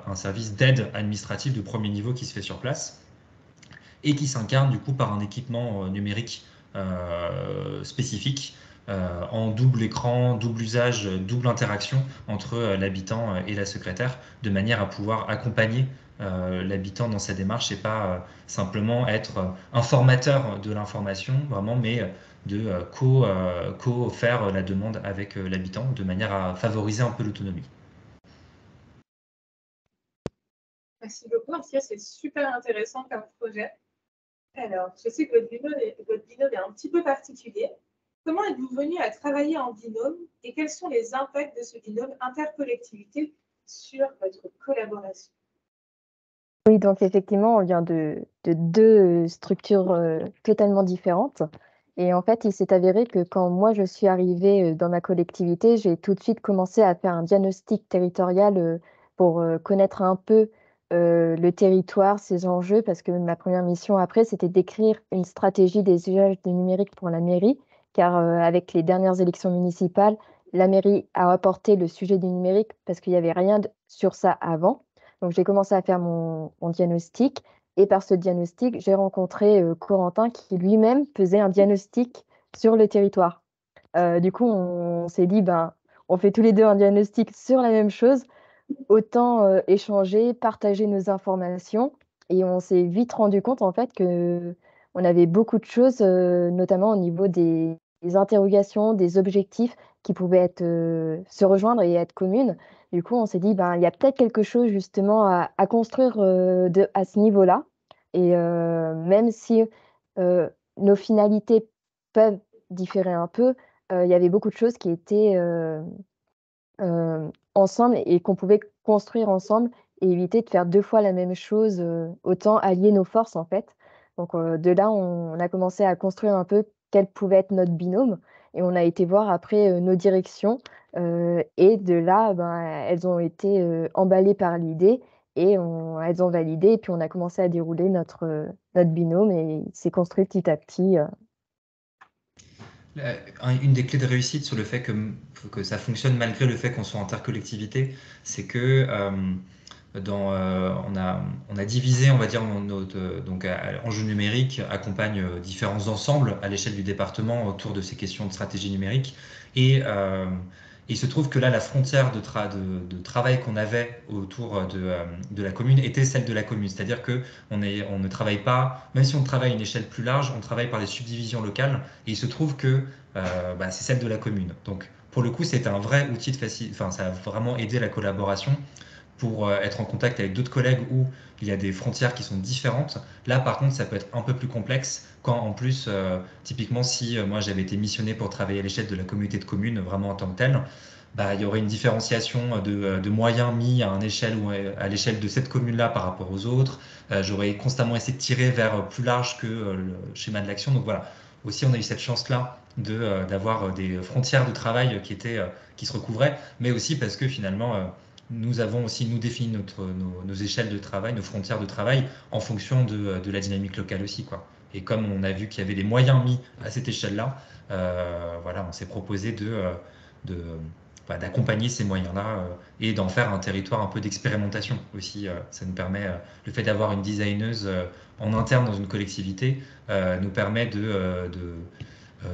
un service d'aide administrative de premier niveau qui se fait sur place et qui s'incarne du coup par un équipement numérique spécifique en double écran, double usage, double interaction entre l'habitant et la secrétaire, de manière à pouvoir accompagner l'habitant dans sa démarche et pas simplement être un formateur de l'information, vraiment, mais de co-faire la demande avec l'habitant de manière à favoriser un peu l'autonomie. Merci beaucoup. En tout cas, c'est super intéressant comme projet. Alors, je sais que votre binôme est un petit peu particulier. Comment êtes-vous venu à travailler en binôme et quels sont les impacts de ce binôme intercollectivité sur votre collaboration? Oui, donc effectivement, on vient de deux structures totalement différentes. Et en fait, il s'est avéré que quand moi je suis arrivée dans ma collectivité, j'ai tout de suite commencé à faire un diagnostic territorial pour connaître un peu le territoire, ses enjeux, parce que ma première mission après, c'était d'écrire une stratégie des usages du numérique pour la mairie, car avec les dernières élections municipales, la mairie a apporté le sujet du numérique parce qu'il n'y avait rien sur ça avant. Donc, j'ai commencé à faire mon diagnostic et par ce diagnostic, j'ai rencontré Corentin qui lui-même faisait un diagnostic sur le territoire. Du coup, on s'est dit, ben, on fait tous les deux un diagnostic sur la même chose, autant échanger, partager nos informations. Et on s'est vite rendu compte en fait que on avait beaucoup de choses, notamment au niveau des interrogations, des objectifs qui pouvaient être, se rejoindre et être communes. Du coup, on s'est dit, ben, il y a peut-être quelque chose justement à construire à ce niveau-là. Et même si nos finalités peuvent différer un peu, il y avait beaucoup de choses qui étaient ensemble et qu'on pouvait construire ensemble et éviter de faire 2 fois la même chose, autant allier nos forces, en fait. Donc de là, on a commencé à construire un peu quel pouvait être notre binôme et on a été voir après, nos directions, et de là, ben, elles ont été, emballées par l'idée et elles ont validé et puis on a commencé à dérouler notre binôme et il s'est construit petit à petit. Une des clés de réussite sur le fait que ça fonctionne malgré le fait qu'on soit intercollectivité, c'est que on a divisé, on va dire, donc Enjeux numériques accompagne différents ensembles à l'échelle du département autour de ces questions de stratégie numérique. Et il se trouve que là, la frontière de travail qu'on avait autour de la commune était celle de la commune. C'est-à-dire que on ne travaille pas, même si on travaille à une échelle plus large, on travaille par des subdivisions locales. Et il se trouve que c'est celle de la commune. Donc, pour le coup, c'est un vrai outil enfin, ça a vraiment aidé la collaboration pour être en contact avec d'autres collègues où il y a des frontières qui sont différentes. Là, par contre, ça peut être un peu plus complexe quand, en plus, typiquement, si moi j'avais été missionné pour travailler à l'échelle de la communauté de communes, vraiment en tant que telle, bah, il y aurait une différenciation de moyens mis à, à l'échelle de cette commune-là par rapport aux autres. J'aurais constamment essayé de tirer vers plus large que le schéma de l'action. Donc voilà, aussi on a eu cette chance-là d'avoir des frontières de travail qui se recouvraient, mais aussi parce que finalement, nous avons aussi nous défini nos échelles de travail, nos frontières de travail en fonction de la dynamique locale aussi, quoi. Et comme on a vu qu'il y avait des moyens mis à cette échelle-là, voilà, on s'est proposé de, d'accompagner ces moyens-là et d'en faire un territoire un peu d'expérimentation aussi. Ça nous permet, le fait d'avoir une designeuse en interne dans une collectivité nous permet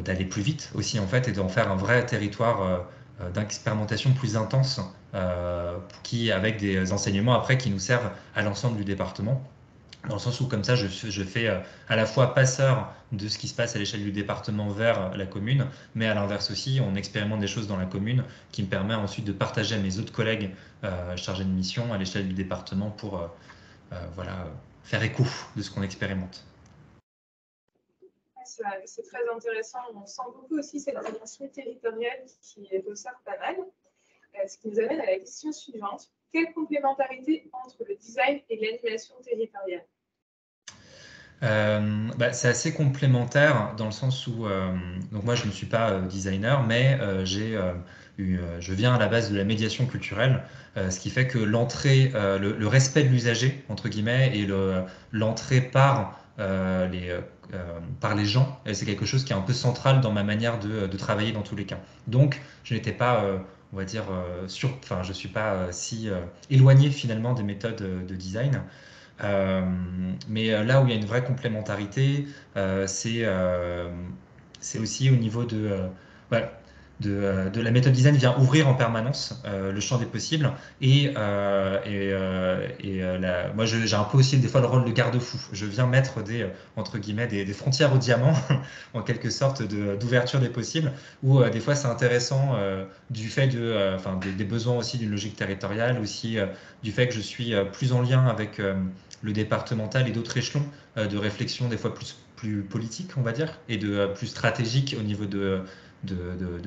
d'aller plus vite aussi en fait et d'en faire un vrai territoire d'expérimentation plus intense avec des enseignements après qui nous servent à l'ensemble du département. Dans le sens où comme ça, je fais à la fois passeur de ce qui se passe à l'échelle du département vers la commune, mais à l'inverse aussi, on expérimente des choses dans la commune qui me permet ensuite de partager à mes autres collègues chargés de mission à l'échelle du département pour voilà, faire écho de ce qu'on expérimente. C'est très intéressant. On sent beaucoup aussi cette dimension territoriale qui ressort pas mal. Ce qui nous amène à la question suivante. Quelle complémentarité entre le design et l'animation territoriale? C'est assez complémentaire dans le sens où donc moi je ne suis pas designer mais je viens à la base de la médiation culturelle, ce qui fait que l'entrée, le respect de l'usager entre guillemets et l'entrée par les gens, c'est quelque chose qui est un peu central dans ma manière de travailler dans tous les cas. Donc je n'étais pas on va dire enfin je suis pas si éloigné finalement des méthodes de design. Euh, mais là où il y a une vraie complémentarité, c'est aussi au niveau de... de la méthode design vient ouvrir en permanence le champ des possibles moi j'ai un peu aussi des fois le rôle de garde-fou. Je viens mettre entre guillemets des frontières au diamant en quelque sorte d'ouverture des possibles où des fois c'est intéressant du fait des besoins aussi d'une logique territoriale aussi du fait que je suis plus en lien avec le départemental et d'autres échelons de réflexion des fois plus politique on va dire et de plus stratégique au niveau de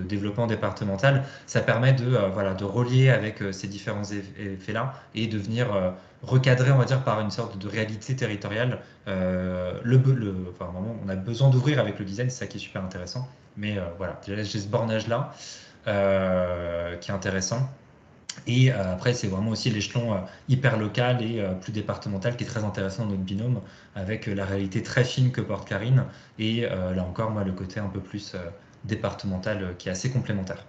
développement départemental, ça permet de relier avec ces différents effets-là et de venir recadrer, on va dire, par une sorte de réalité territoriale. Vraiment, on a besoin d'ouvrir avec le design, c'est ça qui est super intéressant. Mais voilà, j'ai ce bornage-là qui est intéressant. Et après, c'est vraiment aussi l'échelon hyper local et plus départemental qui est très intéressant dans notre binôme, avec la réalité très fine que porte Karine, et là encore, moi, le côté un peu plus départemental qui est assez complémentaire.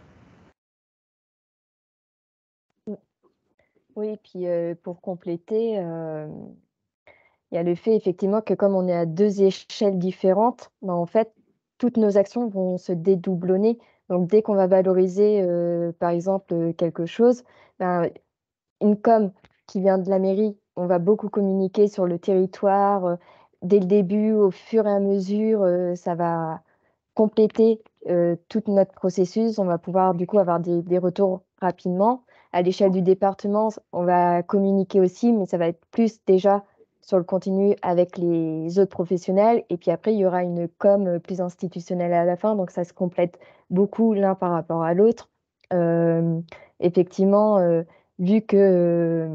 Oui, puis pour compléter, il y a le fait effectivement que comme on est à 2 échelles différentes, ben, en fait, toutes nos actions vont se dédoublonner. Donc dès qu'on va valoriser, par exemple, quelque chose, ben, une com qui vient de la mairie, on va beaucoup communiquer sur le territoire, dès le début, au fur et à mesure, ça va compléter, tout notre processus. On va pouvoir du coup avoir des retours rapidement. À l'échelle du département, on va communiquer aussi, mais ça va être plus déjà sur le continu avec les autres professionnels et puis après il y aura une com, plus institutionnelle à la fin, donc ça se complète beaucoup l'un par rapport à l'autre. Hem, Effectivement, vu que,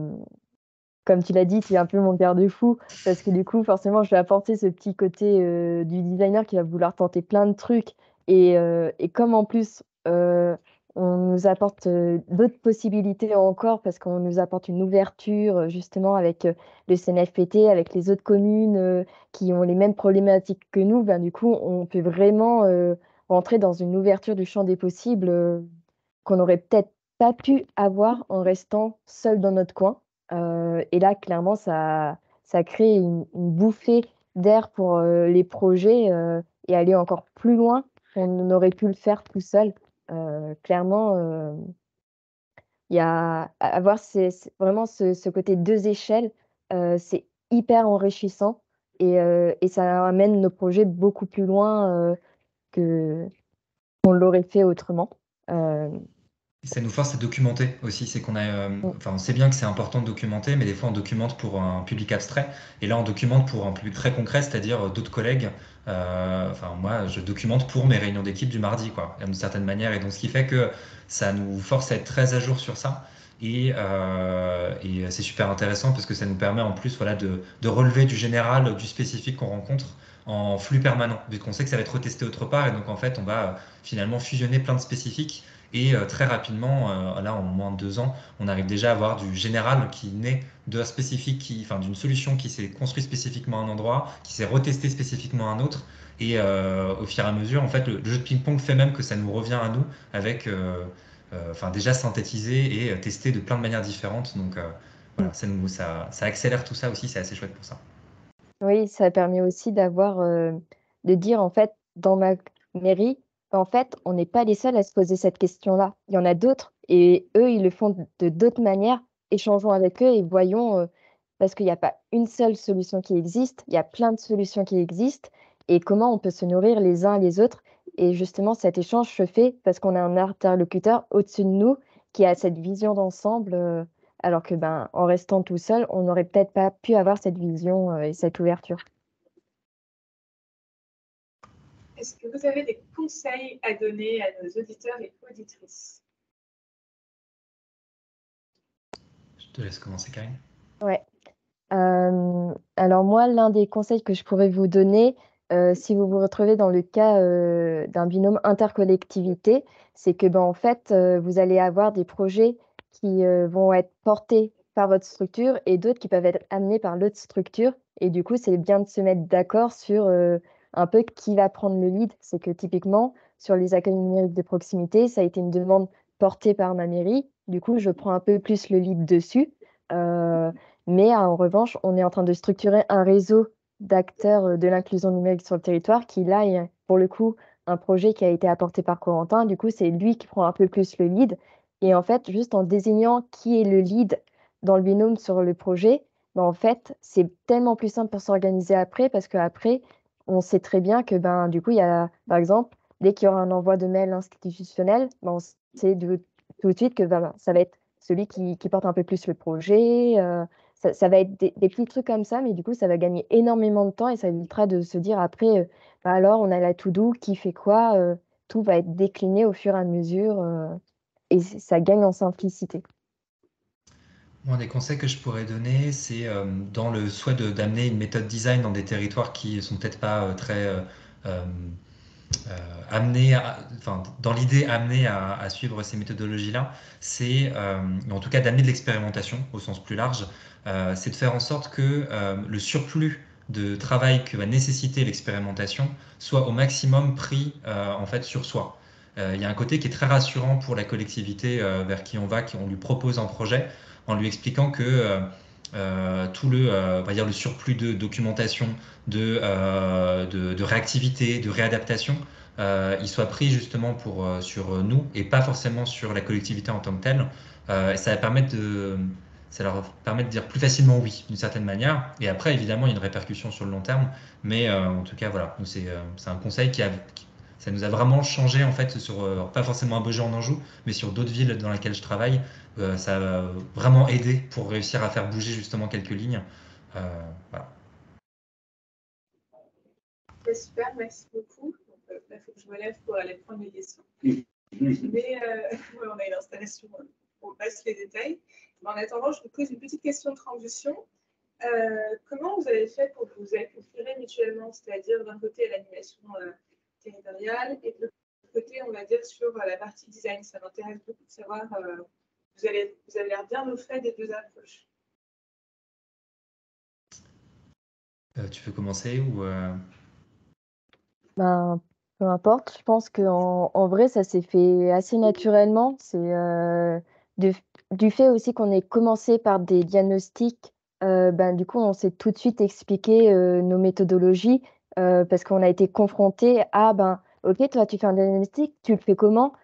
comme tu l'as dit, tu es un peu mon garde-fou parce que du coup, forcément, je vais apporter ce petit côté, du designer qui va vouloir tenter plein de trucs et comme en plus, on nous apporte, d'autres possibilités encore parce qu'on nous apporte une ouverture, justement avec, le CNFPT, avec les autres communes, qui ont les mêmes problématiques que nous, ben, du coup, on peut vraiment, rentrer dans une ouverture du champ des possibles, qu'on n'aurait peut-être pas pu avoir en restant seul dans notre coin. Et là, clairement, ça crée une bouffée d'air pour, les projets, et aller encore plus loin qu'on aurait pu le faire tout seul. Clairement, il y a avoir vraiment ce côté 2 échelles, c'est hyper enrichissant et ça amène nos projets beaucoup plus loin, que qu'on l'aurait fait autrement. Hem, Ça nous force à documenter aussi, c'est qu'on a, mmh, on sait bien que c'est important de documenter, mais des fois on documente pour un public abstrait, et là on documente pour un public très concret, c'est-à-dire d'autres collègues. Moi, je documente pour mes réunions d'équipe du mardi, quoi, d'une certaine manière, et donc ce qui fait que ça nous force à être très à jour sur ça, et c'est super intéressant parce que ça nous permet en plus, voilà, de relever du général, du spécifique qu'on rencontre en flux permanent, vu qu'on sait que ça va être retesté autre part, et donc en fait on va finalement fusionner plein de spécifiques et très rapidement, là en moins de 2 ans, on arrive déjà à avoir du général qui naît de la spécifique, d'une solution qui s'est construite spécifiquement à un endroit, qui s'est retestée spécifiquement à un autre. Et au fur et à mesure, en fait, le jeu de ping-pong fait même que ça nous revient à nous avec déjà synthétisé et testé de plein de manières différentes. Donc mmh. voilà, ça accélère tout ça aussi, c'est assez chouette pour ça. Oui, ça permet aussi d'avoir, de dire en fait dans ma mairie, en fait, on n'est pas les seuls à se poser cette question-là. Il y en a d'autres et eux, ils le font de d'autres manières. Échangeons avec eux et voyons, parce qu'il y a pas une seule solution qui existe, il y a plein de solutions qui existent et comment on peut se nourrir les uns les autres et justement cet échange se fait parce qu'on a un interlocuteur au-dessus de nous qui a cette vision d'ensemble, alors que, ben, en restant tout seul, on n'aurait peut-être pas pu avoir cette vision, et cette ouverture. Est-ce que vous avez des conseils à donner à nos auditeurs et auditrices? Je te laisse commencer, Karine. Ouais. Alors moi, l'un des conseils que je pourrais vous donner, si vous vous retrouvez dans le cas, d'un binôme intercollectivité, c'est que, ben, en fait, vous allez avoir des projets qui, vont être portés par votre structure et d'autres qui peuvent être amenés par l'autre structure et du coup, c'est bien de se mettre d'accord sur, un peu qui va prendre le lead. C'est que typiquement, sur les accueils numériques de proximité, ça a été une demande portée par ma mairie. Du coup, je prends un peu plus le lead dessus, heu mais en revanche, on est en train de structurer un réseau d'acteurs, de l'inclusion numérique sur le territoire qui là est pour le coup un projet qui a été apporté par Corentin. Du coup, c'est lui qui prend un peu plus le lead. Et en fait, juste en désignant qui est le lead dans le binôme sur le projet, ben, en fait, c'est tellement plus simple pour s'organiser après parce qu'après, on sait très bien que ben, du coup, il y a, par exemple, dès qu'il y aura un envoi de mail institutionnel, ben, on sait tout de suite que ben, ça va être celui qui porte un peu plus le projet. Ça va être des petits trucs comme ça, mais du coup, ça va gagner énormément de temps et ça évitera de se dire après, bah alors, on a la to-do, qui fait quoi? Tout va être décliné au fur et à mesure et ça gagne en simplicité. Moi, des conseils que je pourrais donner, c'est dans le souhait d'amener une méthode design dans des territoires qui sont peut-être pas très euh, amenés, enfin, dans l'idée amenés à suivre ces méthodologies-là, c'est, en tout cas, d'amener de l'expérimentation au sens plus large, c'est de faire en sorte que le surplus de travail que va nécessiter l'expérimentation soit au maximum pris en fait sur soi. Il y a un côté qui est très rassurant pour la collectivité vers qui on va, qui on lui propose un projet, en lui expliquant que tout on va dire le surplus de documentation, de réactivité, de réadaptation, il soit pris justement sur nous et pas forcément sur la collectivité en tant que telle. Et ça leur permet de dire plus facilement oui d'une certaine manière. Et après, évidemment, il y a une répercussion sur le long terme. Mais en tout cas, voilà, c'est un conseil ça nous a vraiment changé en fait pas forcément à Beaujeu en Anjou, mais sur d'autres villes dans lesquelles je travaille. Ça a vraiment aidé pour réussir à faire bouger justement quelques lignes. Voilà. C'est super, merci beaucoup. Il faut que je me lève pour aller prendre les questions. Mais ouais, on a une installation, on passe les détails. Mais en attendant, je vous pose une petite question de transition. Comment vous avez fait pour vous acculturer mutuellement, c'est-à-dire d'un côté l'animation territoriale et de l'autre côté, on va dire, sur la partie design? Ça m'intéresse beaucoup de savoir, vous avez l'air bien au fait des deux approches. Tu veux commencer ou Ben, peu importe, je pense qu'en vrai, ça s'est fait assez naturellement. C'est du, du fait aussi qu'on ait commencé par des diagnostics, ben, du coup, on s'est tout de suite expliqué nos méthodologies parce qu'on a été confronté à, ben, OK, toi, tu fais un diagnostic, tu le fais comment?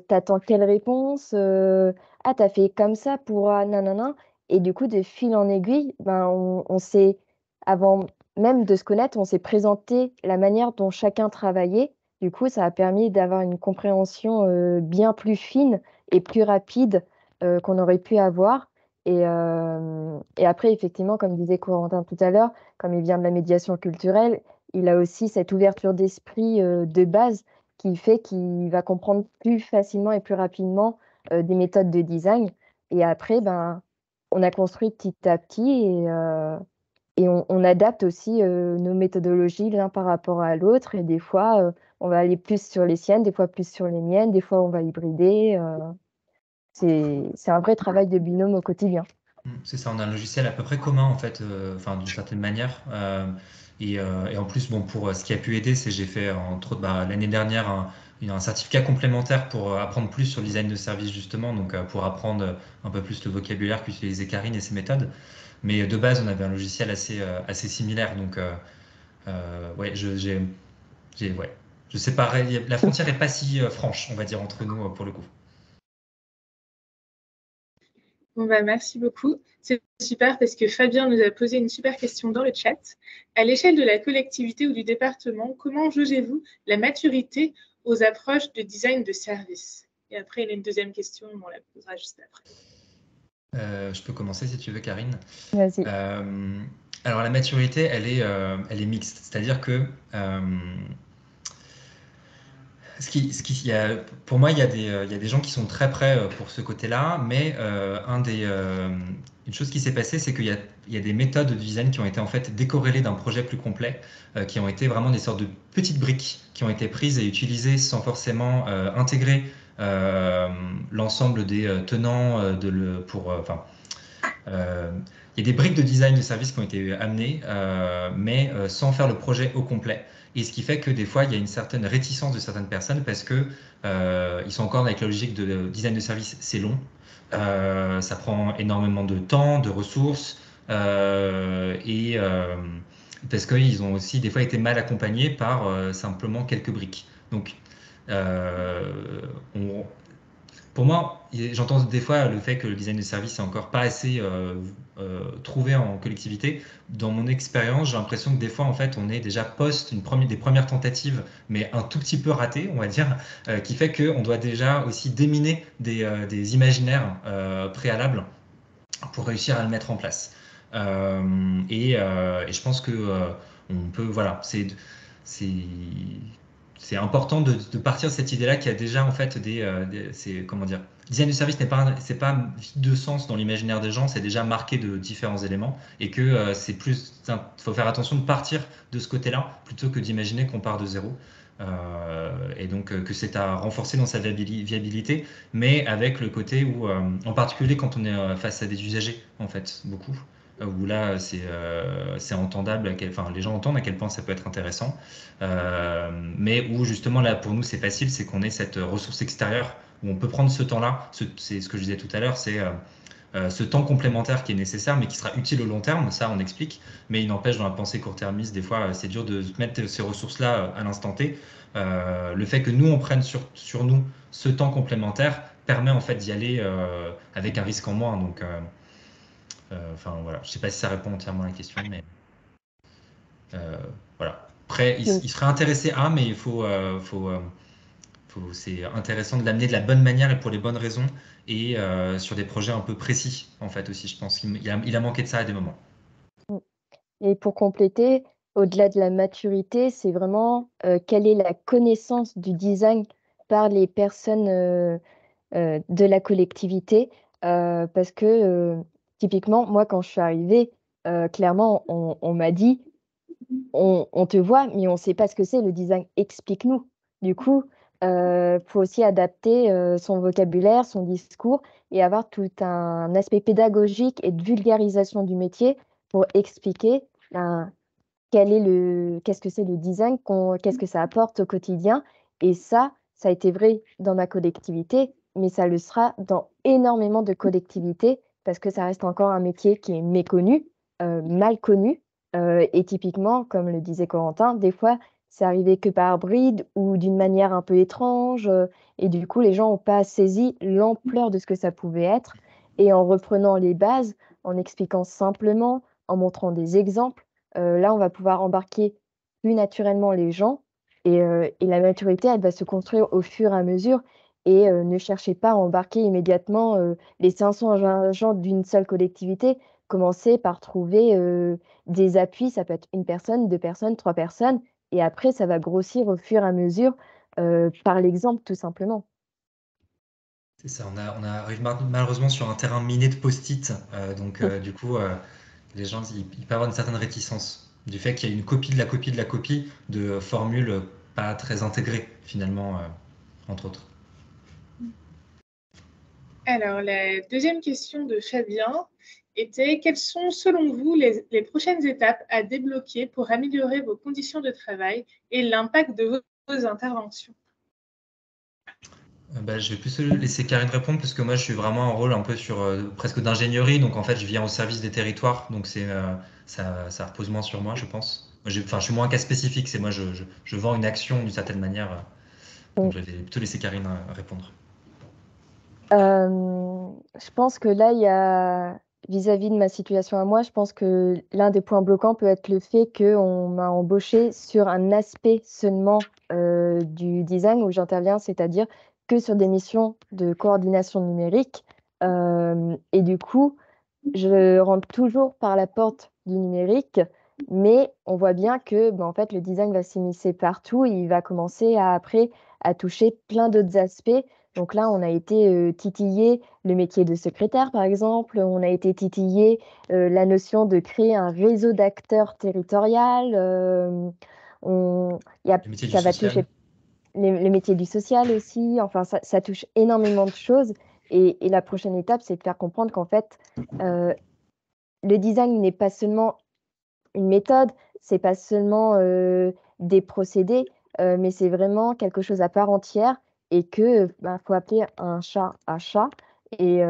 T'attends quelle réponse? Ah, t'as fait comme ça pour nanana. Et du coup, de fil en aiguille, ben, on s'est, avant même de se connaître, on s'est présenté la manière dont chacun travaillait. Du coup, ça a permis d'avoir une compréhension bien plus fine et plus rapide qu'on aurait pu avoir. Et après, effectivement, comme disait Corentin tout à l'heure, comme il vient de la médiation culturelle, il a aussi cette ouverture d'esprit de base qui fait qu'il va comprendre plus facilement et plus rapidement des méthodes de design. Et après, ben, on a construit petit à petit et on adapte aussi nos méthodologies l'un par rapport à l'autre. Et des fois, on va aller plus sur les siennes, des fois plus sur les miennes, des fois on va hybrider. C'est un vrai travail de binôme au quotidien. C'est ça, on a un logiciel à peu près commun en fait, enfin d'une certaine manière. Et en plus, bon, pour ce qui a pu aider, c'est j'ai fait entre autres l'année dernière un certificat complémentaire pour apprendre plus sur le design de service justement, donc pour apprendre un peu plus le vocabulaire qu'utilisait Karine et ses méthodes. Mais de base, on avait un logiciel assez similaire, donc ouais, ouais, je séparais, la frontière est pas si franche, on va dire, entre nous pour le coup. Bon, bah, merci beaucoup. C'est super parce que Fabien nous a posé une super question dans le chat. À l'échelle de la collectivité ou du département, comment jaugez-vous la maturité aux approches de design de service? Et après, il y a une deuxième question, on la posera juste après. Je peux commencer si tu veux, Karine. Vas-y. Alors la maturité, elle est mixte, c'est-à-dire que pour moi, il y a des gens qui sont très prêts pour ce côté-là, mais une chose qui s'est passée, c'est qu'il y a des méthodes de design qui ont été en fait décorrélées d'un projet plus complet, qui ont été vraiment des sortes de petites briques qui ont été prises et utilisées sans forcément intégrer l'ensemble des tenants il y a des briques de design de service qui ont été amenées, mais sans faire le projet au complet. Et ce qui fait que des fois, il y a une certaine réticence de certaines personnes parce que ils sont encore avec la logique de design de service, c'est long, ça prend énormément de temps, de ressources, parce qu'ils ont aussi des fois été mal accompagnés par simplement quelques briques. Donc, pour moi, j'entends des fois le fait que le design de service est encore pas assez trouvé en collectivité. Dans mon expérience, j'ai l'impression que des fois, en fait, on est déjà post des premières tentatives, mais un tout petit peu ratées, on va dire, qui fait qu'on doit déjà aussi déminer des imaginaires préalables pour réussir à le mettre en place. Et je pense que on peut, voilà, c'est c'est important de partir de cette idée-là qu'il y a déjà en fait c'est comment dire, design du service c'est pas vide de sens dans l'imaginaire des gens, c'est déjà marqué de différents éléments et que c'est plus, faut faire attention de partir de ce côté-là plutôt que d'imaginer qu'on part de zéro. Et donc que c'est à renforcer dans sa viabilité, mais avec le côté où, en particulier quand on est face à des usagers, en fait, beaucoup, où là c'est entendable, enfin les gens entendent à quel point ça peut être intéressant, mais où justement là pour nous c'est facile, c'est qu'on ait cette ressource extérieure où on peut prendre ce temps-là, c'est ce que je disais tout à l'heure, c'est ce temps complémentaire qui est nécessaire mais qui sera utile au long terme, ça on explique, mais il n'empêche dans la pensée court-termiste, des fois c'est dur de mettre ces ressources-là à l'instant T. Le fait que nous on prenne sur nous ce temps complémentaire permet en fait d'y aller avec un risque en moins. Donc, enfin voilà, je sais pas si ça répond entièrement à la question, mais voilà. Après, il serait intéressé à, mais il c'est intéressant de l'amener de la bonne manière et pour les bonnes raisons et sur des projets un peu précis en fait aussi. Je pense qu'il a manqué de ça à des moments. Et pour compléter, au-delà de la maturité, c'est vraiment, quelle est la connaissance du design par les personnes, de la collectivité. Parce que, typiquement, moi, quand je suis arrivée, clairement, on m'a dit: On te voit, mais on ne sait pas ce que c'est le design, explique-nous». Du coup, faut aussi adapter, son vocabulaire, son discours et avoir tout un aspect pédagogique et de vulgarisation du métier pour expliquer, ben, qu'est-ce que c'est le design, qu'est-ce que ça apporte au quotidien. Et ça a été vrai dans ma collectivité, mais ça le sera dans énormément de collectivités parce que ça reste encore un métier qui est méconnu, mal connu, et typiquement, comme le disait Corentin, des fois, c'est arrivé que par bride ou d'une manière un peu étrange, et du coup, les gens n'ont pas saisi l'ampleur de ce que ça pouvait être. Et en reprenant les bases, en expliquant simplement, en montrant des exemples, là, on va pouvoir embarquer plus naturellement les gens et la maturité, elle va se construire au fur et à mesure et ne cherchez pas à embarquer immédiatement, les 500 agents d'une seule collectivité. Commencez par trouver, des appuis, ça peut être 1 personne, 2 personnes, 3 personnes et après ça va grossir au fur et à mesure, par l'exemple tout simplement. C'est ça, on arrive malheureusement sur un terrain miné de post-it, donc du coup, les gens, ils peuvent avoir une certaine réticence du fait qu'il y a une copie de la copie de la copie de formules pas très intégrées finalement, entre autres. Alors, la deuxième question de Fabien était: quelles sont, selon vous, les prochaines étapes à débloquer pour améliorer vos conditions de travail et l'impact de vos interventions? Bah, je vais plus laisser Karine répondre parce que moi je suis vraiment en rôle un peu sur presque d'ingénierie, donc en fait je viens au service des territoires, donc ça repose moins sur moi je pense. Moi, enfin, je suis moins cas spécifique, c'est moi je vends une action d'une certaine manière, donc je vais plutôt laisser Karine répondre. Je pense que là, il y a vis-à-vis de ma situation à moi, je pense que l'un des points bloquants peut être le fait qu'on m'a embauchée sur un aspect seulement, du design où j'interviens, c'est-à-dire que sur des missions de coordination numérique. Et du coup, je rentre toujours par la porte du numérique, mais on voit bien que, ben, en fait, le design va s'immiscer partout. Il va commencer après à toucher plein d'autres aspects. Donc là, on a été, titiller le métier de secrétaire, par exemple. On a été titiller, la notion de créer un réseau d'acteurs territorial. On il y a Le métier du ça va social. toucher les métiers du social aussi, enfin ça touche énormément de choses et la prochaine étape, c'est de faire comprendre qu'en fait, heu, le design n'est pas seulement une méthode, c'est pas seulement, des procédés, mais c'est vraiment quelque chose à part entière et que, bah, faut appeler un chat et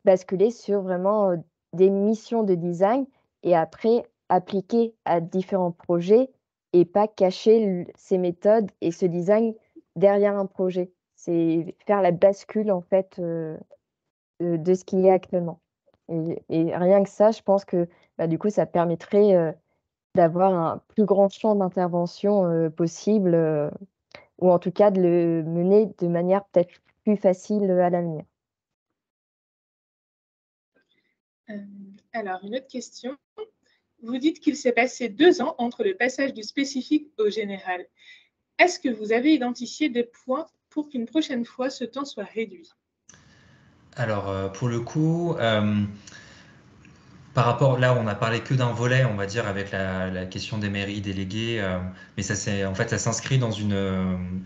basculer sur vraiment, des missions de design et après appliquer à différents projets et pas cacher ces méthodes et ce design derrière un projet. C'est faire la bascule en fait de ce qu'il y a actuellement. Et rien que ça, je pense que du coup, ça permettrait d'avoir un plus grand champ d'intervention possible, ou en tout cas de le mener de manière peut-être plus facile à l'avenir. Alors, une autre question. Vous dites qu'il s'est passé 2 ans entre le passage du spécifique au général. Est-ce que vous avez identifié des points pour qu'une prochaine fois ce temps soit réduit? Alors, pour le coup, par rapport, là, on n'a parlé que d'un volet, on va dire, avec la question des mairies déléguées, mais en fait, ça s'inscrit dans une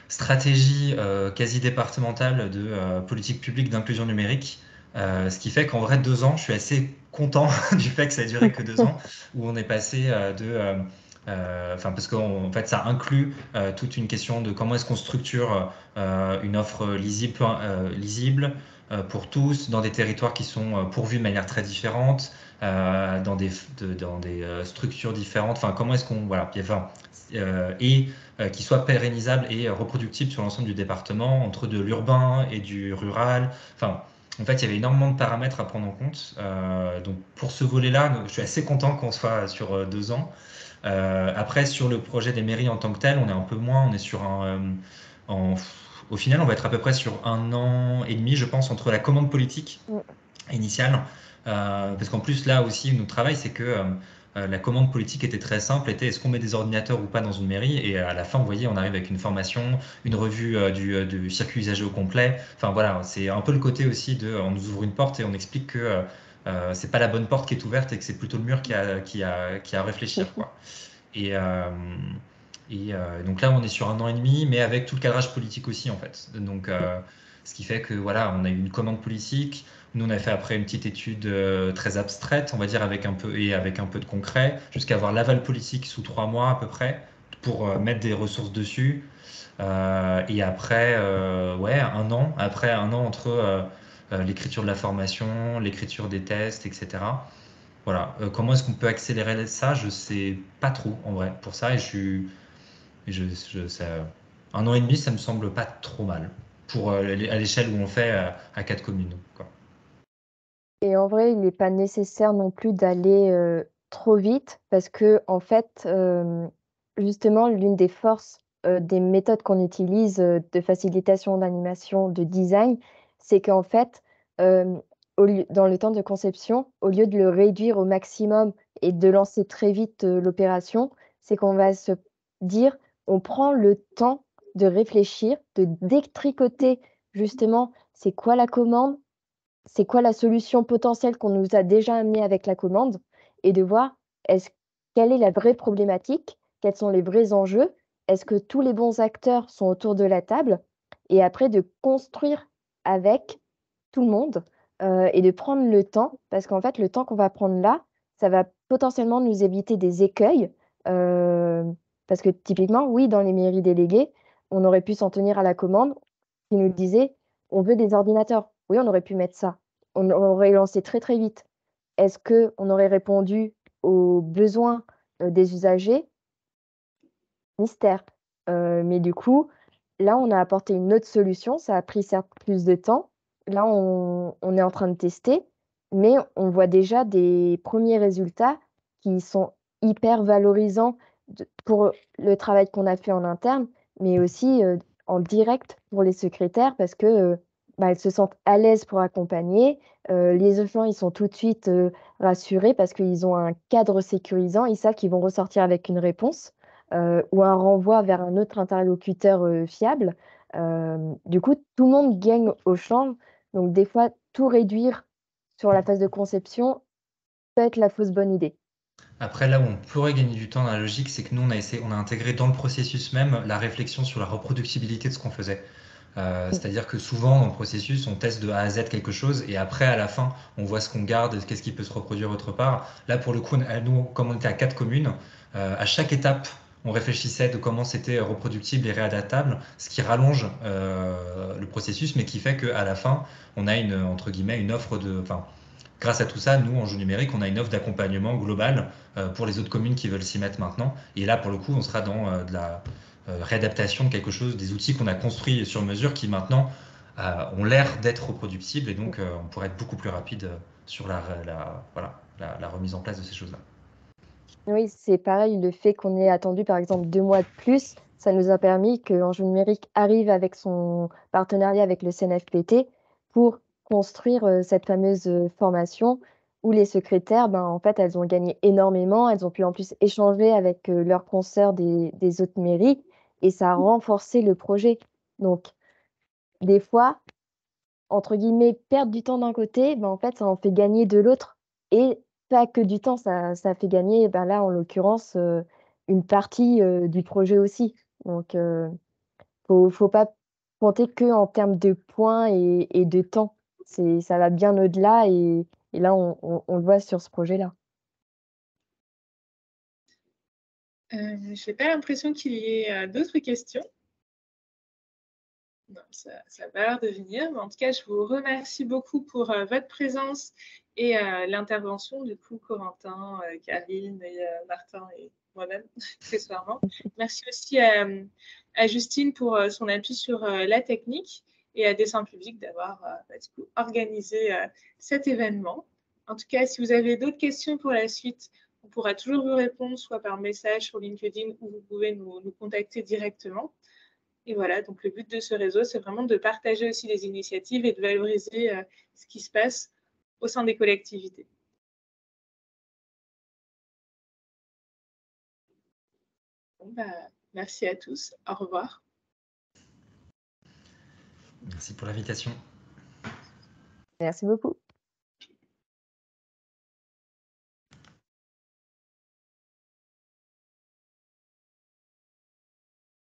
stratégie quasi départementale de politique publique d'inclusion numérique. Ce qui fait qu'en vrai, 2 ans, je suis assez content du fait que ça ait duré que 2 ans, où on est passé parce qu'en fait, ça inclut toute une question de comment est-ce qu'on structure une offre lisible pour tous, dans des territoires qui sont pourvus de manière très différente, dans des structures différentes. Enfin, comment est-ce qu'on voilà, qui soit pérennisable et reproductible sur l'ensemble du département, entre de l'urbain et du rural. Enfin, en fait, il y avait énormément de paramètres à prendre en compte. Donc, pour ce volet-là, je suis assez content qu'on soit sur 2 ans. Après, sur le projet des mairies en tant que tel, on est un peu moins. On est sur au final, on va être à peu près sur 1 an et demi, je pense, entre la commande politique initiale. Parce qu'en plus, là aussi, notre travail, c'est que la commande politique était très simple, était est-ce qu'on met des ordinateurs ou pas dans une mairie? Et à la fin, vous voyez, on arrive avec une formation, une revue du circuit usager au complet. Enfin voilà, c'est un peu le côté aussi on nous ouvre une porte et on explique que c'est pas la bonne porte qui est ouverte et que c'est plutôt le mur qui a à réfléchir, quoi. Et, donc là, on est sur 1 an et demi, mais avec tout le cadrage politique aussi, en fait. Donc, ce qui fait que voilà, on a eu une commande politique. Nous, on a fait après une petite étude très abstraite, on va dire, avec un peu de concret, jusqu'à avoir l'aval politique sous 3 mois à peu près, pour mettre des ressources dessus. Et après, ouais, après 1 an entre l'écriture de la formation, l'écriture des tests, etc. Voilà. Comment est-ce qu'on peut accélérer ça? Je sais pas trop en vrai pour ça. Ça, 1 an et demi, ça me semble pas trop mal pour à l'échelle où on fait à 4 communes, quoi. Et en vrai, il n'est pas nécessaire non plus d'aller trop vite parce que en fait, justement, l'une des forces des méthodes qu'on utilise de facilitation d'animation, de design, c'est qu'en fait, dans le temps de conception, au lieu de le réduire au maximum et de lancer très vite l'opération, c'est qu'on va se dire, on prend le temps de réfléchir, de détricoter justement, c'est quoi la commande? C'est quoi la solution potentielle qu'on nous a déjà amenée avec la commande et de voir est-ce quelle est la vraie problématique? Quels sont les vrais enjeux? Est-ce que tous les bons acteurs sont autour de la table? Et après de construire avec tout le monde, et de prendre le temps parce qu'en fait, le temps qu'on va prendre là, ça va potentiellement nous éviter des écueils, parce que typiquement, oui, dans les mairies déléguées, on aurait pu s'en tenir à la commande qui nous disait: «On veut des ordinateurs». Oui, on aurait pu mettre ça. On aurait lancé très, très vite. Est-ce qu'on aurait répondu aux besoins, des usagers? Mystère. Mais du coup, là, on a apporté une autre solution. Ça a pris certes plus de temps. Là, on est en train de tester, mais on voit déjà des premiers résultats qui sont hyper valorisants pour le travail qu'on a fait en interne, mais aussi en direct pour les secrétaires parce que elles se sentent à l'aise pour accompagner. Les enfants, ils sont tout de suite rassurés parce qu'ils ont un cadre sécurisant. Ils savent qu'ils vont ressortir avec une réponse ou un renvoi vers un autre interlocuteur, fiable. Du coup, tout le monde gagne au change. Donc des fois, tout réduire sur la phase de conception peut être la fausse bonne idée. Après, là où on pourrait gagner du temps dans la logique, c'est que nous, on a intégré dans le processus même la réflexion sur la reproductibilité de ce qu'on faisait. Mmh. C'est-à-dire que souvent, dans le processus, on teste de A à Z quelque chose et après, à la fin, on voit ce qu'on garde, qu'est-ce qui peut se reproduire autre part. Là, pour le coup, nous, comme on était à 4 communes, à chaque étape, on réfléchissait de comment c'était reproductible et réadaptable, ce qui rallonge le processus, mais qui fait qu'à la fin, on a entre guillemets, une offre enfin, grâce à tout ça, nous, Anjou Numérique, on a une offre d'accompagnement globale pour les autres communes qui veulent s'y mettre maintenant. Et là, pour le coup, on sera dans de la réadaptation de quelque chose, des outils qu'on a construits sur mesure qui maintenant ont l'air d'être reproductibles et donc on pourrait être beaucoup plus rapide sur la remise en place de ces choses-là. Oui, c'est pareil, le fait qu'on ait attendu par exemple 2 mois de plus, ça nous a permis qu'Enjeu Numérique arrive avec son partenariat avec le CNFPT pour construire, cette fameuse, formation où les secrétaires, ben, en fait, elles ont gagné énormément. Elles ont pu en plus échanger avec, leurs consoeurs des autres mairies et ça a renforcé le projet. Donc des fois, entre guillemets, «perdre du temps» d'un côté, ben, en fait, ça en fait gagner de l'autre et pas que du temps, ça fait gagner, ben, là, en l'occurrence, une partie, du projet aussi. Donc faut pas compter qu'en termes de points et de temps. Ça va bien au-delà et là, on le voit sur ce projet-là. Je n'ai pas l'impression qu'il y ait d'autres questions. Non, ça a pas l'air de venir. Mais en tout cas, je vous remercie beaucoup pour votre présence et l'intervention, du coup, Corentin, Karine, et, Martin et moi-même, accessoirement. Merci aussi à Justine pour son appui sur la technique et à Dessin Public d'avoir du coup, organisé cet événement. En tout cas, si vous avez d'autres questions pour la suite, on pourra toujours vous répondre, soit par message sur LinkedIn ou vous pouvez nous contacter directement. Et voilà, donc le but de ce réseau, c'est vraiment de partager aussi les initiatives et de valoriser ce qui se passe au sein des collectivités. Bon, merci à tous. Au revoir. Merci pour l'invitation. Merci beaucoup.